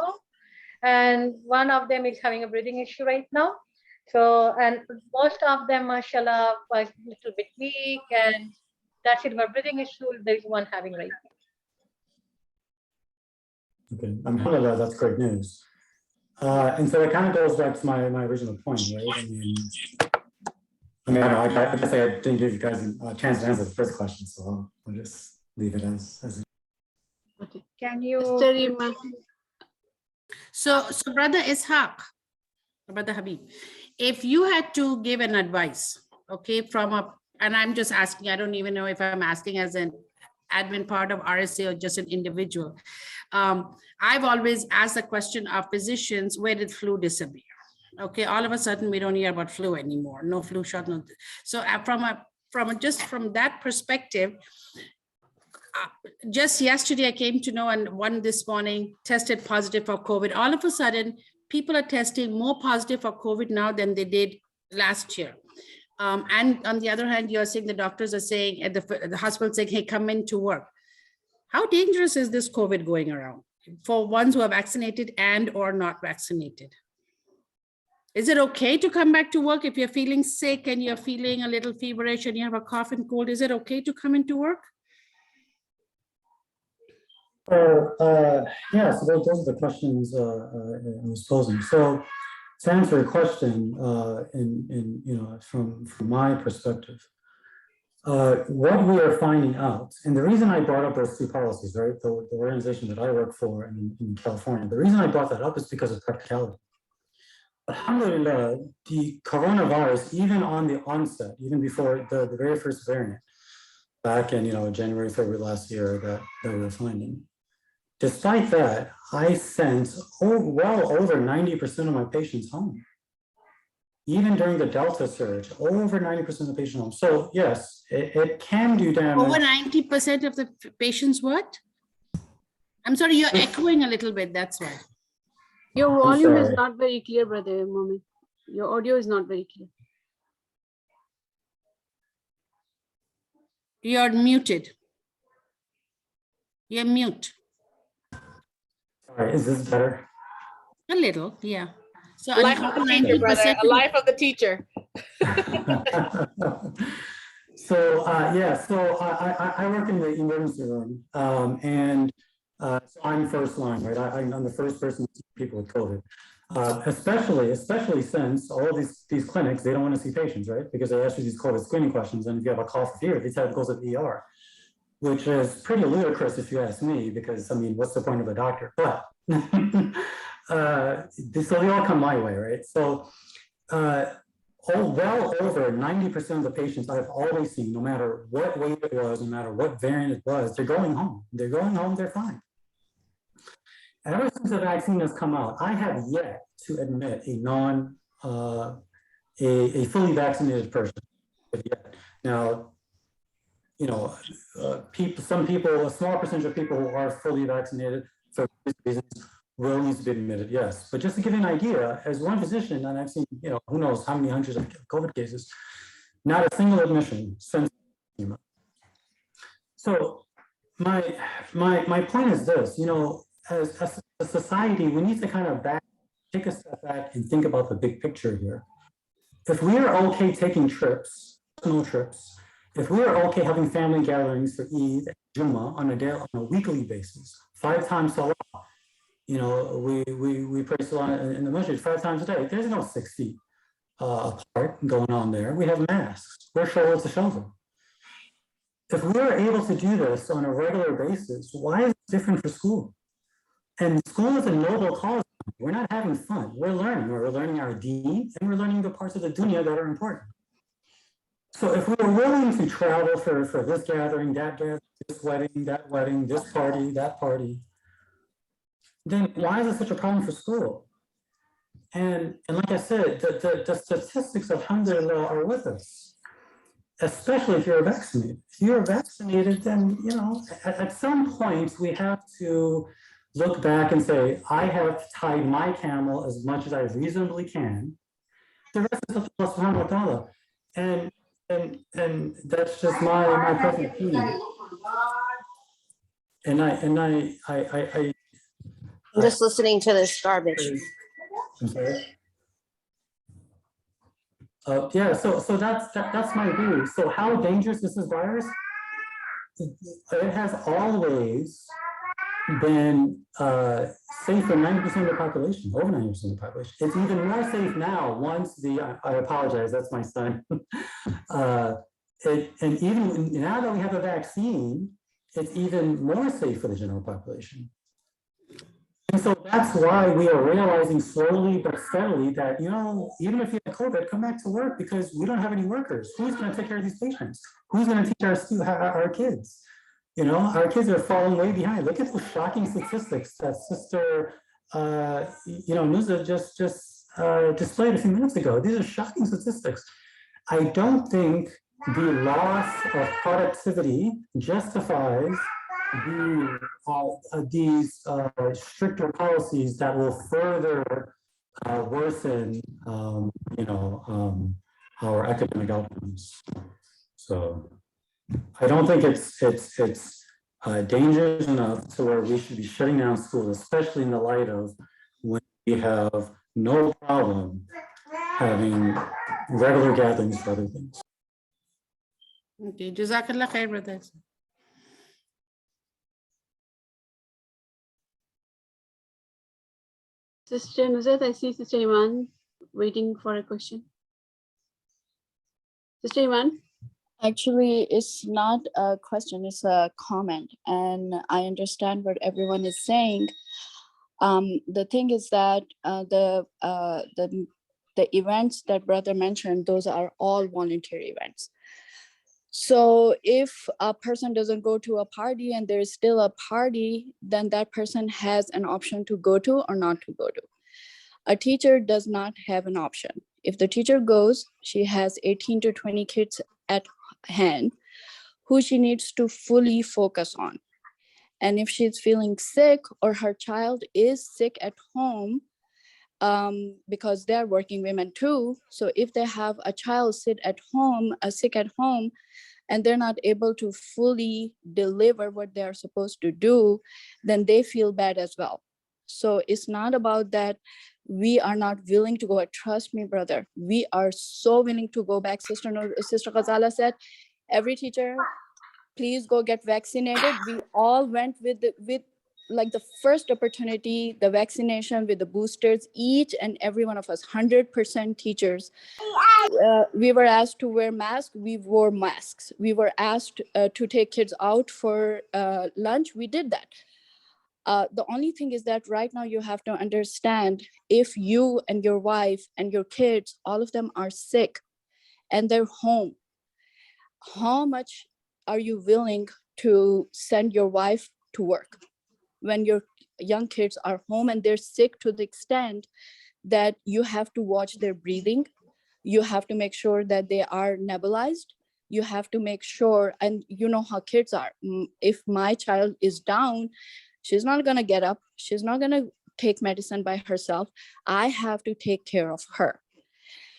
and one of them is having a breathing issue right now. So, and most of them, mashallah, was a little bit weak, and that's it. But breathing issue, there is one having right now. Okay, alhamdulillah, that's great news. And so it kind of goes back to my original point, right? I guess I didn't give you guys a chance to answer the first question, so I'll just leave it as Okay. Can you? Mr. Iman. So Brother Ishaq, Brother Habib, if you had to give an advice, okay, and I'm just asking, I don't even know if I'm asking as an admin part of RSA or just an individual. I've always asked the question of physicians, where did flu disappear? Okay, all of a sudden we don't hear about flu anymore. No flu shot. No. So from that perspective, just yesterday I came to know, and one this morning tested positive for COVID. All of a sudden, people are testing more positive for COVID now than they did last year. And on the other hand, you're saying the doctors are saying at the hospital saying, hey, come in to work. How dangerous is this COVID going around for ones who are vaccinated and or not vaccinated? Is it okay to come back to work if you're feeling sick and you're feeling a little feverish and you have a cough and cold? Is it okay to come into work? Yeah, so those are the questions I was posing. So to answer your question, from my perspective, what we are finding out, and the reason I brought up those two policies, right, the organization that I work for in California, the reason I brought that up is because of practicality. Alhamdulillah, the coronavirus, even on the onset, even before the very first variant, back in January, February last year that we were finding, despite that, I sent well over 90% of my patients home. Even during the Delta surge, over 90% of the patients home. So yes, it can do damage. Over 90% of the patients what? I'm sorry, you're echoing a little bit, that's why. Your volume is not very clear, Brother Momin. Your audio is not very clear. You're muted. You're mute. All right, is this better? A little, yeah. So life of the teacher, brother. A life of the teacher. So I work in the emergency room, and so I'm first line, right? I'm the first person to see people with COVID, especially since all these clinics, they don't want to see patients, right? Because they ask you these COVID screening questions, and if you have a cough or fever, they tell you to go to the ER, which is pretty ludicrous if you ask me, because I mean, what's the point of a doctor? But so they all come my way, right? So well over 90% of the patients I've always seen, no matter what wave it was, no matter what variant it was, they're going home. They're going home, they're fine. Ever since the vaccine has come out, I have yet to admit a fully vaccinated person. Now, some people, a small percentage of people who are fully vaccinated for reasons will need to be admitted, yes. But just to give you an idea, as one physician, and I've seen, who knows how many hundreds of COVID cases, not a single admission since. So my point is this, as a society, we need to kind of take a step back and think about the big picture here. If we are okay taking trips, personal trips, if we are okay having family gatherings for Eid and Jummah on a weekly basis, 5 times Salah, we pray Salah in the masjid 5 times a day. There's no 6 feet apart going on there. We have masks. We're shoulder to shoulder. If we're able to do this on a regular basis, why is it different for school? And school is a noble cause. We're not having fun. We're learning. We're learning our deen, and we're learning the parts of the dunya that are important. So if we were willing to travel for this gathering, that gathering, this wedding, this party, that party, then why is it such a problem for school? And like I said, the statistics, alhamdulillah, are with us, especially if you're vaccinated. If you're vaccinated, then, at some point we have to look back and say, I have tied my camel as much as I reasonably can. The rest is up to Allah subhanahu wa ta'ala. And that's just my personal opinion. And I'm just listening to this garbage. I'm sorry. Yeah, so that's my view. So how dangerous is this virus? It has always been safe for 90% of the population, over 90% of the population. It's even more safe now once I apologize, that's my son. And even now that we have a vaccine, it's even more safe for the general population. And so that's why we are realizing slowly but steadily that, even if you have COVID, come back to work because we don't have any workers. Who's going to take care of ththese patients? Who's going to teach our kids? Our kids are falling way behind. Look at those shocking statistics that Sister, Nuza just displayed a few minutes ago. These are shocking statistics. I don't think the loss of productivity justifies these stricter policies that will further worsen, our academic outcomes. So I don't think it's dangerous enough to where we should be shutting down schools, especially in the light of when we have no problem having regular gatherings for other things. Okay, Jazakallah khair, brother. Sister Nuzat, I see Sister Iman waiting for a question. Sister Iman? Actually, it's not a question, it's a comment. And I understand what everyone is saying. The thing is that the events that brother mentioned, those are all voluntary events. So if a person doesn't go to a party and there's still a party, then that person has an option to go to or not to go to. A teacher does not have an option. If the teacher goes, she has 18 to 20 kids at hand who she needs to fully focus on. And if she's feeling sick or her child is sick at home, because they're working women too. So if they have a child sick at home, and they're not able to fully deliver what they're supposed to do, then they feel bad as well. So it's not about that we are not willing to go. Trust me, brother, we are so willing to go back. Sister Ghazala said, every teacher, please go get vaccinated. We all went with like the first opportunity, the vaccination with the boosters, each and every one of us, 100% teachers. We were asked to wear masks, we wore masks. We were asked to take kids out for lunch, we did that. The only thing is that right now you have to understand, if you and your wife and your kids, all of them are sick and they're home, how much are you willing to send your wife to work when your young kids are home and they're sick to the extent that you have to watch their breathing? You have to make sure that they are nebulized. You have to make sure, and you know how kids are. If my child is down, she's not going to get up. She's not going to take medicine by herself. I have to take care of her.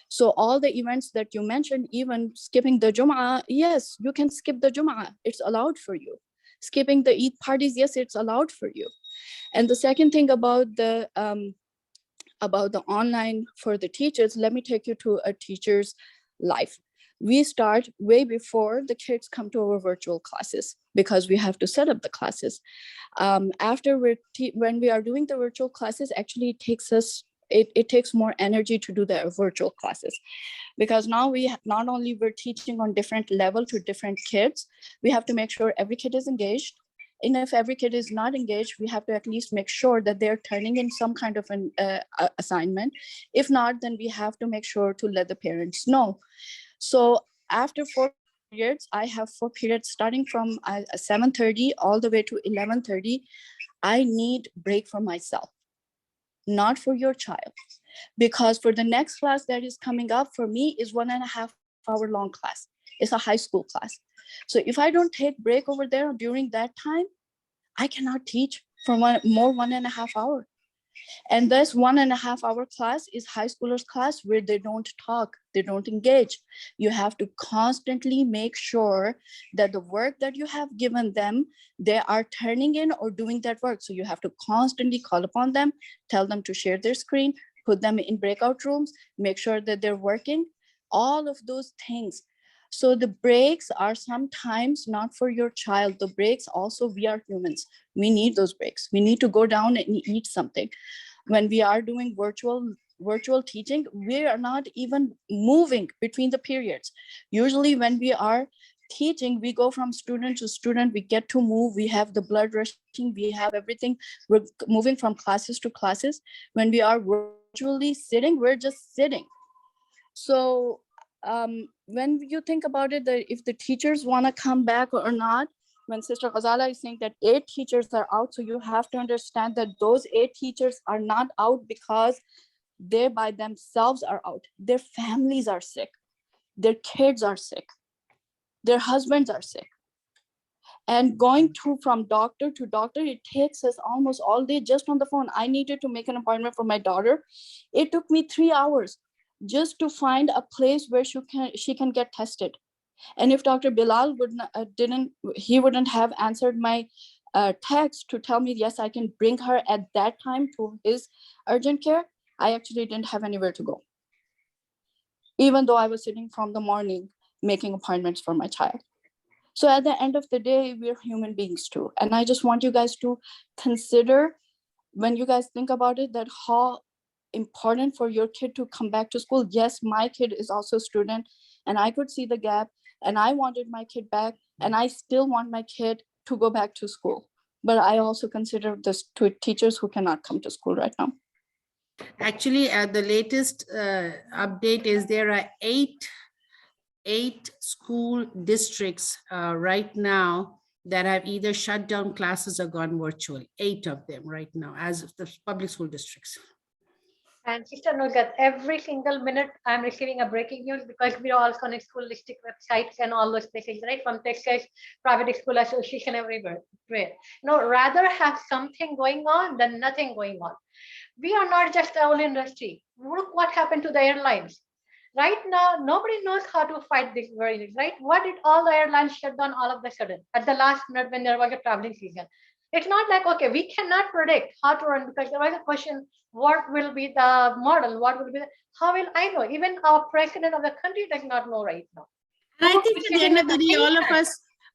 So all the events that you mentioned, even skipping the Jum'ah, yes, you can skip the Jum'ah. It's allowed for you. Skipping the Eid parties, yes, it's allowed for you. And the second thing about the online for the teachers, let me take you to a teacher's life. We start way before the kids come to our virtual classes because we have to set up the classes. After when we are doing the virtual classes, actually it takes more energy to do the virtual classes, because now not only we're teaching on different level to different kids, we have to make sure every kid is engaged. And if every kid is not engaged, we have to at least make sure that they're turning in some kind of an assignment. If not, then we have to make sure to let the parents know. So after 4 periods, I have 4 periods starting from 7:30 all the way to 11:30. I need break for myself, not for your child, because for the next class that is coming up for me is 1.5 hour long class. It's a high school class. So if I don't take break over there during that time, I cannot teach for 1.5 hours. And this 1.5 hour class is high schoolers class where they don't talk, they don't engage. You have to constantly make sure that the work that you have given them, they are turning in or doing that work. So you have to constantly call upon them, tell them to share their screen, put them in breakout rooms, make sure that they're working, all of those things. So the breaks are sometimes not for your child. The breaks also, we are humans. We need those breaks. We need to go down and eat something. When we are doing virtual teaching, we are not even moving between the periods. Usually when we are teaching, we go from student to student, we get to move, we have the blood rushing, we have everything. We're moving from classes to classes. When we are virtually sitting, we're just sitting. So when you think about it, that if the teachers want to come back or not, when Sister Ghazala is saying that 8 teachers are out, so you have to understand that those 8 teachers are not out because they by themselves are out. Their families are sick, their kids are sick, their husbands are sick. And going through from doctor to doctor, it takes us almost all day just on the phone. I needed to make an appointment for my daughter. It took me 3 hours just to find a place where she can get tested. And if Dr. Bilal wouldn't have answered my text to tell me, yes, I can bring her at that time to his urgent care, I actually didn't have anywhere to go. Even though I was sitting from the morning making appointments for my child. So at the end of the day, we're human beings too. And I just want you guys to consider, when you guys think about it, that how important for your kid to come back to school. Yes, my kid is also a student and I could see the gap and I wanted my kid back and I still want my kid to go back to school. But I also consider this to teachers who cannot come to school right now. Actually, the latest update is there are eight school districts right now that have either shut down classes or gone virtual. 8 of them right now as of the public school districts. And Sister Nurgat, every single minute I'm receiving a breaking news because we are also on school district websites and all those places, right? From Texas, Private School Association, everywhere. Rather have something going on than nothing going on. We are not just the oil industry. Look what happened to the airlines. Right now, nobody knows how to fight this virus, right? What did all the airlines shut down all of a sudden at the last minute when there was a traveling season? It's not like, okay, we cannot predict how to run because there was a question, what will be the model? What will be how will I know? Even our president of the country does not know right now. And I think at the end of the day,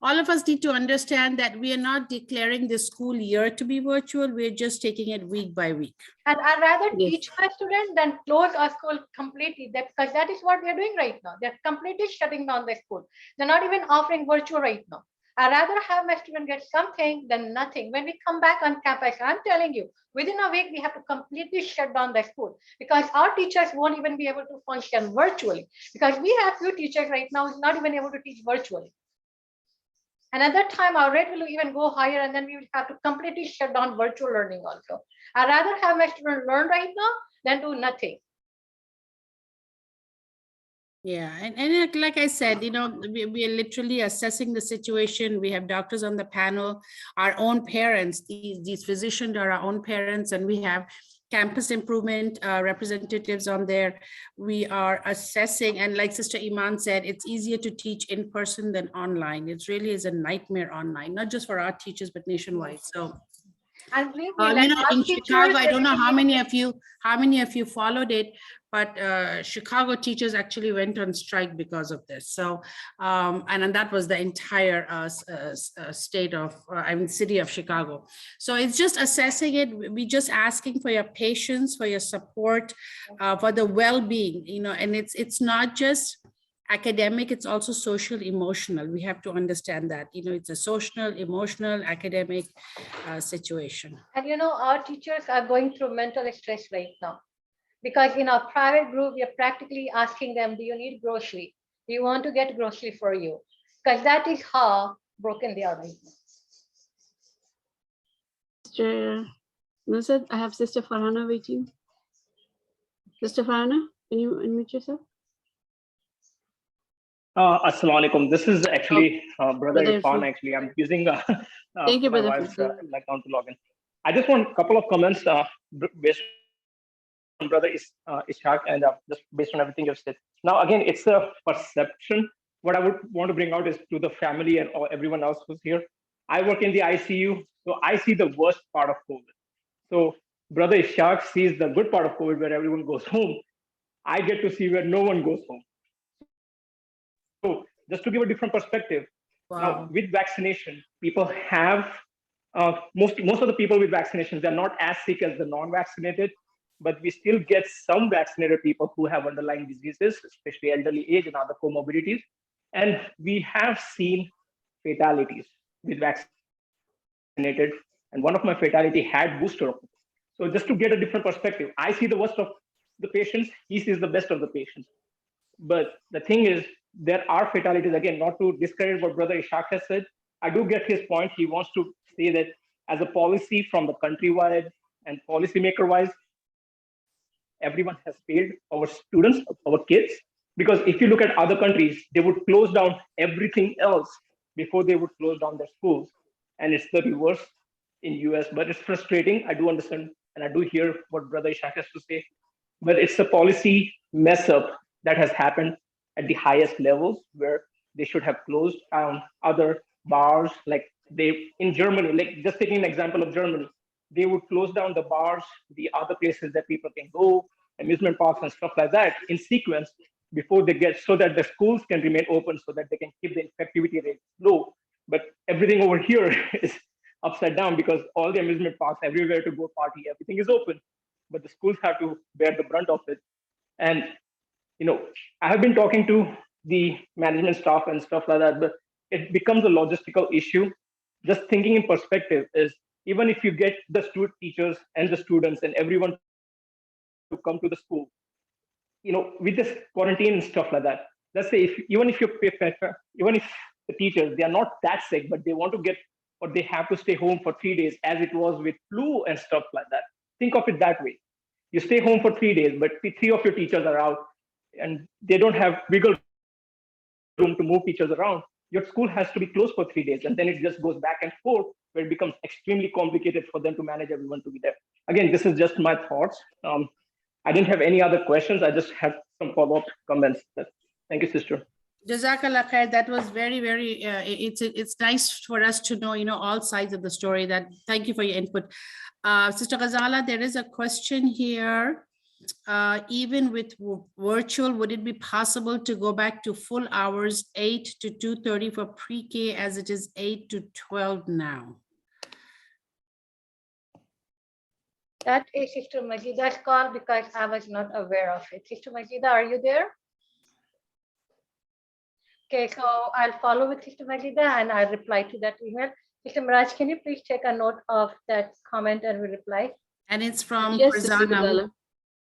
all of us need to understand that we are not declaring the school year to be virtual. We're just taking it week by week. And I'd rather teach my students than close our school completely, because that is what they're doing right now. They're completely shutting down the school. They're not even offering virtual right now. I'd rather have my student get something than nothing. When we come back on campus, I'm telling you, within a week, we have to completely shut down the school because our teachers won't even be able to function virtually because we have few teachers right now who's not even able to teach virtually. And at that time, our rate will even go higher and then we will have to completely shut down virtual learning also. I'd rather have my student learn right now than do nothing. Yeah, and like I said, we are literally assessing the situation. We have doctors on the panel, our own parents, these physicians are our own parents, and we have campus improvement representatives on there. We are assessing, and like Sister Iman said, it's easier to teach in person than online. It really is a nightmare online, not just for our teachers, but nationwide. So and in Chicago, I don't know how many of you followed it, but Chicago teachers actually went on strike because of this. So, and that was the entire city of Chicago. So it's just assessing it. We're just asking for your patience, for your support, for the well-being, and it's not just academic, it's also social, emotional. We have to understand that, it's a social, emotional, academic situation. And our teachers are going through mental stress right now because in our private group, we are practically asking them, do you need grocery? Do you want to get grocery for you? Because that is how broken they are right now. Sister Nusrat, I have Sister Farhana waiting. Sister Farhana, can you unmute yourself? Assalamu alaikum. This is actually Brother Irfan. Actually, I'm using Thank you, my Brother. wife's account to log in. I just want a couple of comments based on Brother Ishaq and just based on everything you've said. Now, again, it's a perception. What I would want to bring out is to the family and everyone else who's here. I work in the ICU, so I see the worst part of COVID. So Brother Ishaq sees the good part of COVID where everyone goes home. I get to see where no one goes home. So just to give a different perspective, now with vaccination, people have, most of the people with vaccinations, they're not as sick as the non-vaccinated, but we still get some vaccinated people who have underlying diseases, especially elderly age and other comorbidities. And we have seen fatalities with vaccinated. And one of my fatality had booster. So just to get a different perspective, I see the worst of the patients, he sees the best of the patients. But the thing is, there are fatalities, again, not to discredit what Brother Ishaq has said. I do get his point. He wants to say that as a policy from the countrywide and policymaker wise, everyone has failed our students, our kids. Because if you look at other countries, they would close down everything else before they would close down their schools. And it's the reverse in US, but it's frustrating. I do understand, and I do hear what Brother Ishaq has to say, but it's a policy mess up that has happened at the highest levels where they should have closed down other bars. Like they, in Germany, like just taking an example of Germany, they would close down the bars, the other places that people can go, amusement parks and stuff like that in sequence before they get, so that the schools can remain open so that they can keep the infectivity rate low. But everything over here is upside down because all the amusement parks, everywhere to go party, everything is open, but the schools have to bear the brunt of it. And I have been talking to the management staff and stuff like that, but it becomes a logistical issue. Just thinking in perspective is, even if you get the teachers and the students and everyone to come to the school, with this quarantine and stuff like that, let's say even if the teachers, they are not that sick, but they want to get, or they have to stay home for 3 days, as it was with flu and stuff like that. Think of it that way. You stay home for 3 days, but 3 of your teachers are out and they don't have wiggle room to move teachers around. Your school has to be closed for 3 days, and then it just goes back and forth, where it becomes extremely complicated for them to manage everyone to be there. Again, this is just my thoughts. I didn't have any other questions. I just have some follow-up comments. Thank you, sister. Jazakallah khair. That was very, very, it's nice for us to know, all sides of the story. Thank you for your input. Sister Ghazala, there is a question here. Even with virtual, would it be possible to go back to full hours, 8 to 2:30 for pre-K, as it is 8 to 12 now? That is Sister Majida's call because I was not aware of it. Sister Majida, are you there? Okay, so I'll follow with Sister Majida and I'll reply to that email. Sister Miraj, can you please take a note of that comment and we reply? And it's from Farzana.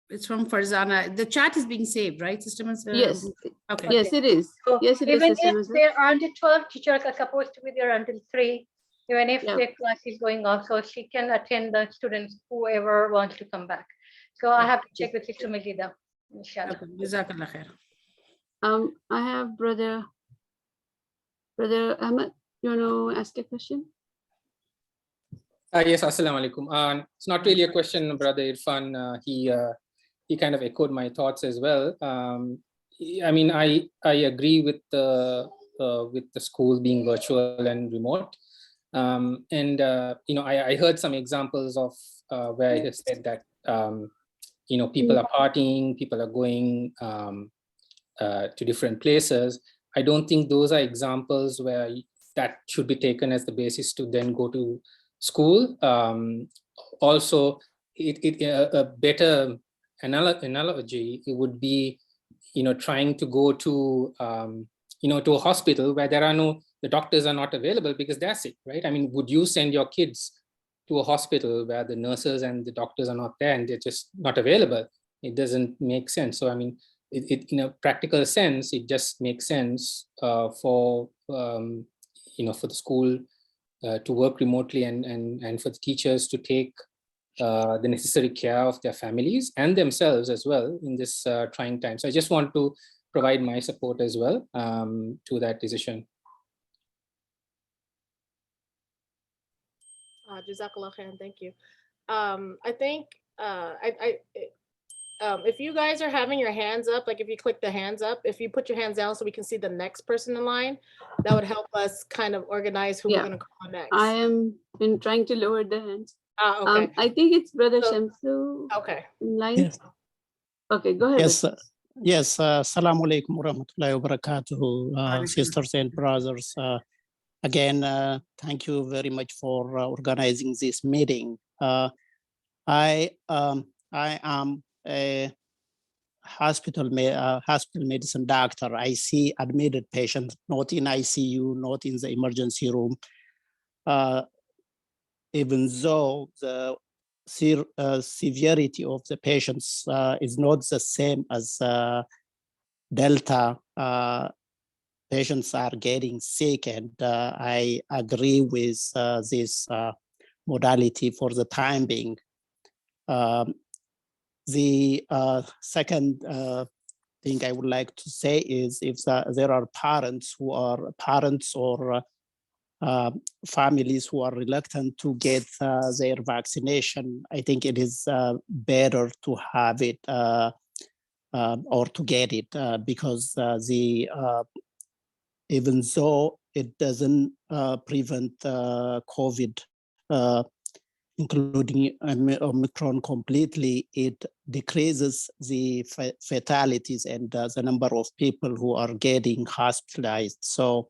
It's from Farzana. The chat is being saved, right, Sister Majidah? Yes. Okay. Yes, it is. So yes, it is. even if there aren't 12 teachers are supposed to be there until 3, even if their class is going off, so she can attend the students, whoever wants to come back. So I have to check with Sister Majida, inshallah. Okay. Jazakallah khair. I have Brother Ahmed. You want to ask a question? Yes, assalamu alaikum. It's not really a question, Brother Irfan. He kind of echoed my thoughts as well. I mean, I agree with the school being virtual and remote. I heard some examples of where he said that people are partying, people are going to different places. I don't think those are examples where that should be taken as the basis to then go to school. Also, a better analogy, it would be, trying to go to, to a hospital where the doctors are not available because they're sick, right? I mean, would you send your kids to a hospital where the nurses and the doctors are not there and they're just not available? It doesn't make sense. So, I mean, in a practical sense, it just makes sense for the school to work remotely and for the teachers to take the necessary care of their families and themselves as well in this trying time. So I just want to provide my support as well to that decision. Jazakallah khair, thank you. I think if you guys are having your hands up, like if you click the hands up, if you put your hands down so we can see the next person in line, that would help us kind of organize who we're going to call next. I am trying to lower the hands. Okay. I think it's Brother Shamsu. Okay. In line. Yes. Okay, go ahead. Yes. Yes. Assalamu alaikum wa rahmatullahi wa barakatuh, sisters and brothers. Again, thank you very much for organizing this meeting. I am a hospital medicine doctor. I see admitted patients, not in ICU, not in the emergency room. Even though the severity of the patients is not the same as Delta, patients are getting sick, and I agree with this modality for the time being. The second thing I would like to say is if there are parents or families who are reluctant to get their vaccination, I think it is better to have it or to get it because even though it doesn't prevent COVID, including Omicron completely, it decreases the fatalities and the number of people who are getting hospitalized. So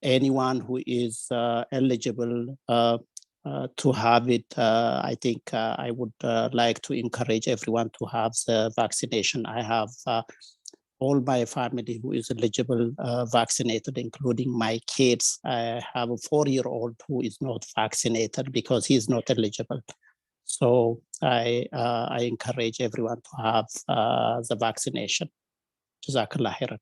anyone who is eligible to have it, I think I would like to encourage everyone to have the vaccination. I have all my family who is eligible vaccinated, including my kids. I have a 4-year-old who is not vaccinated because he is not eligible. So I encourage everyone to have the vaccination. Jazakallah khairan.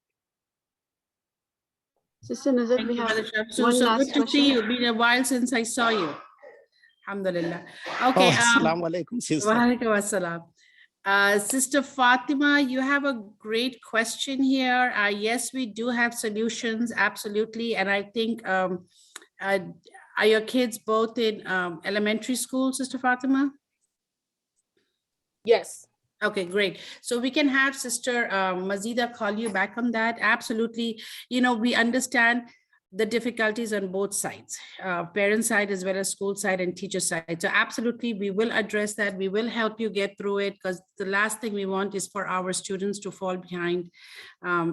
Sister Nazar, we have so good to see you. It's been a while since I saw you. Alhamdulillah. Okay. Assalamu alaikum, sister. Wa alaikum assalam. Sister Fatima, you have a great question here. Yes, we do have solutions, absolutely. And I think, are your kids both in elementary school, Sister Fatima? Yes. Okay, great. So we can have Sister Mazida call you back on that. Absolutely. You know, we understand the difficulties on both sides, parent side as well as school side and teacher side. So absolutely, we will address that. We will help you get through it because the last thing we want is for our students to fall behind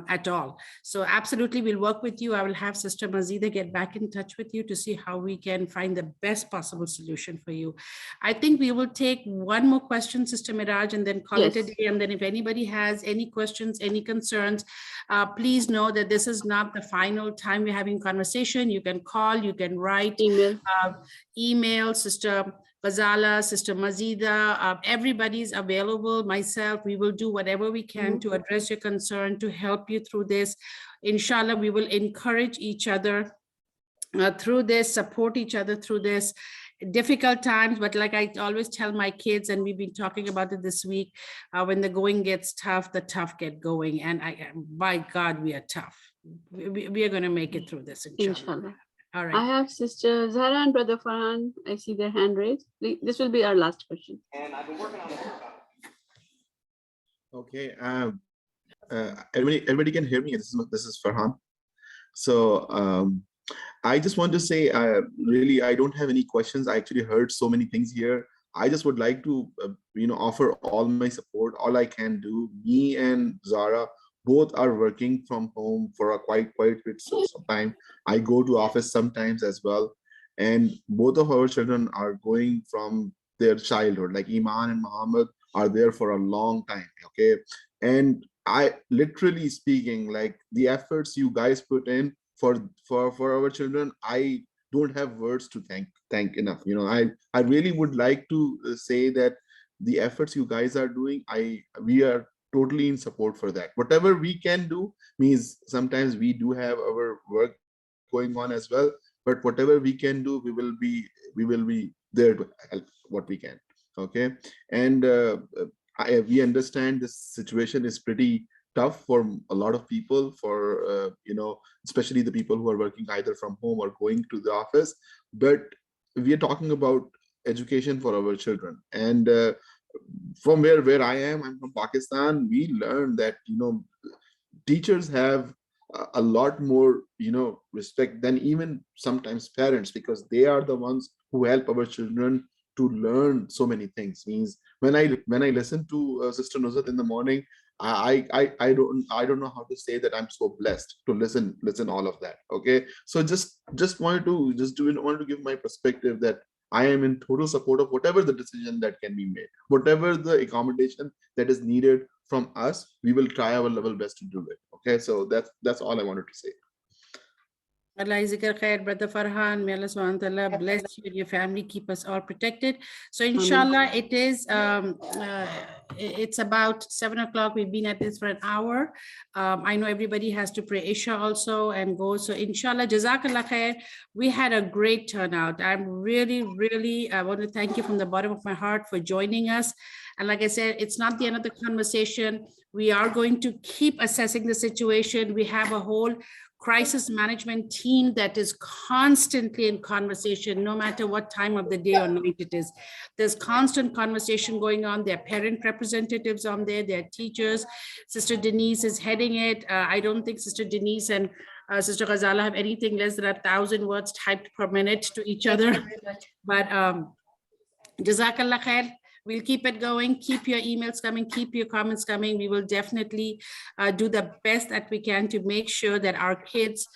at all. So absolutely, we'll work with you. I will have Sister Mazida get back in touch with you to see how we can find the best possible solution for you. I think we will take one more question, Sister Miraj, and then call it a day. And then if anybody has any questions, any concerns, please know that this is not the final time we're having conversation. You can call, you can write, email Sister Ghazala, Sister Mazida, everybody's available, myself, we will do whatever we can to address your concern, to help you through this. Inshallah, we will encourage each other through this, support each other through this. Difficult times, but like I always tell my kids, and we've been talking about it this week, when the going gets tough, the tough get going. And by God, we are tough. We are going to make it through this, inshallah. All right. I have Sister Zahra and Brother Farhan. I see their hand raised. This will be our last question. And I've been working on it. Okay. Everybody can hear me. This is Farhan. So I just want to say, really, I don't have any questions. I actually heard so many things here. I just would like to, offer all my support, all I can do. Me and Zara both are working from home for a quite bit of time. I go to office sometimes as well. And both of our children are going from their childhood, like Iman and Muhammad are there for a long time, okay? And I, literally speaking, like the efforts you guys put in for our children, I don't have words to thank enough. I really would like to say that the efforts you guys are doing, we are totally in support for that. Whatever we can do, means sometimes we do have our work going on as well, but whatever we can do, we will be there to help what we can. Okay, and we understand this situation is pretty tough for a lot of people, for especially the people who are working either from home or going to the office. But we are talking about education for our children. And from where I am, I'm from Pakistan, we learned that, teachers have a lot more, respect than even sometimes parents, because they are the ones who help our children to learn so many things. Means when I listen to Sister Nusrat in the morning, I don't know how to say that I'm so blessed to listen all of that. Okay, so just wanted to give my perspective that I am in total support of whatever the decision that can be made, whatever the accommodation that is needed from us. We will try our level best to do it. Okay, so that's all I wanted to say. Allah Izikar Khair, Brother Farhan. May Allah subhanahu wa ta'ala bless you and your family, keep us all protected. So inshallah, it is it's about 7 o'clock. We've been at this for an hour. I know everybody has to pray Isha also and go. So inshallah, Jazakallah Khair. We had a great turnout. I'm really, I want to thank you from the bottom of my heart for joining us. And like I said, it's not the end of the conversation. We are going to keep assessing the situation. We have a whole crisis management team that is constantly in conversation, no matter what time of the day or night it is. There's constant conversation going on. There are parent representatives on there, there are teachers. Sister Denise is heading it. I don't think Sister Denise and Sister Ghazala have anything less than 1,000 words typed per minute to each other. But Jazakallah Khair. We'll keep it going. Keep your emails coming. Keep your comments coming. We will definitely do the best that we can to make sure that our kids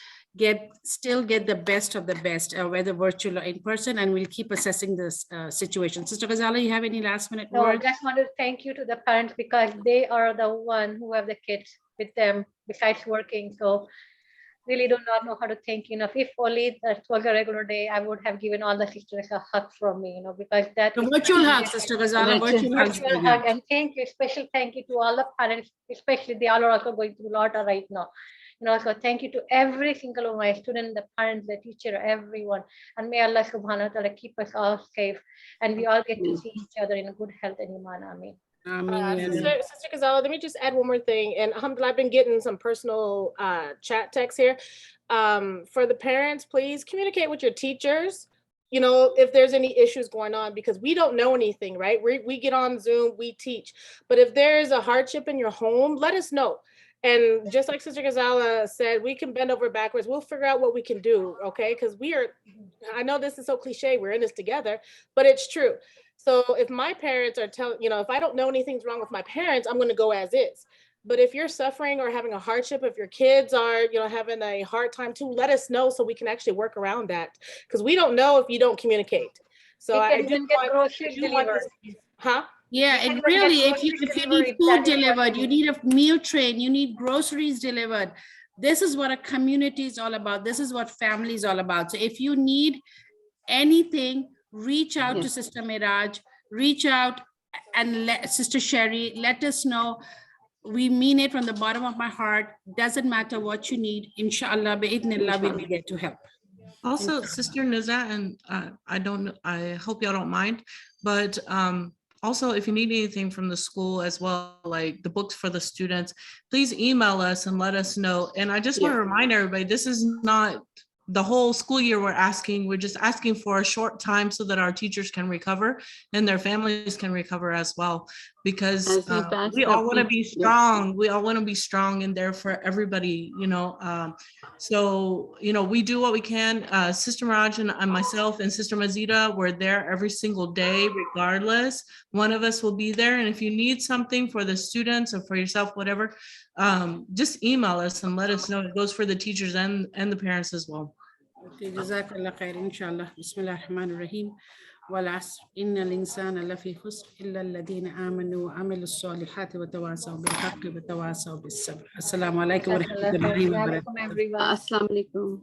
still get the best of the best, whether virtual or in person, and we'll keep assessing this situation. Sister Ghazala, you have any last minute words? No, just want to thank you to the parents, because they are the one who have the kids with them besides working. So really do not know how to thank enough. If only that was a regular day, I would have given all the sisters a hug from me, because that is virtual hug, Sister Ghazala, virtual hug. And thank you, special thank you to all the parents, especially they all are also going through a lot right now. So thank you to every single of my students, the parents, the teacher, everyone. And may Allah subhanahu wa ta'ala keep us all safe and we all get to see each other in good health and iman. Ameen. Sister Ghazala, let me just add one more thing. And alhamdulillah, I've been getting some personal chat texts here. For the parents, please communicate with your teachers, if there's any issues going on, because we don't know anything, right? We get on Zoom, we teach. But if there's a hardship in your home, let us know. And just like Sister Ghazala said, we can bend over backwards. We'll figure out what we can do, okay? Because I know this is so cliche, we're in this together, but it's true. So if my parents are telling, if I don't know anything's wrong with my parents, I'm going to go as is. But if you're suffering or having a hardship, if your kids are, having a hard time too, let us know so we can actually work around that. Because we don't know if you don't communicate. So I do want this, huh? Yeah, and really, if you need food delivered, you need a meal train, you need groceries delivered. This is what a community is all about. This is what family is all about. So if you need anything, reach out to Sister Miraj, reach out and Sister Sherry, let us know. We mean it from the bottom of my heart. Doesn't matter what you need. Insha'Allah, bi'idhnillah, we'll be there to help. Also, Sister Nuzat, and I hope y'all don't mind, but also, if you need anything from the school as well, like the books for the students, please email us and let us know. And I just want to remind everybody, this is not the whole school year we're just asking for a short time so that our teachers can recover and their families can recover as well, because we all want to be strong. We all want to be strong and there for everybody, so we do what we can. Sister Miraj and myself and Sister Mazida, we're there every single day regardless. One of us will be there, and if you need something for the students or for yourself, whatever, just email us and let us know. It goes for the teachers and the parents as well. Okay, Jazakallah khair, inshallah. Bismillah ar-Rahman ar-Rahim. Wal asr, inna al-insana lafi khusr illa alladhina amanu wa amilu s-salihati wa tawasaw bil haqqi wa tawasaw bis sabr. Assalamu alaikum wa rahmatullahi wa barakatuh. Assalamu alaikum.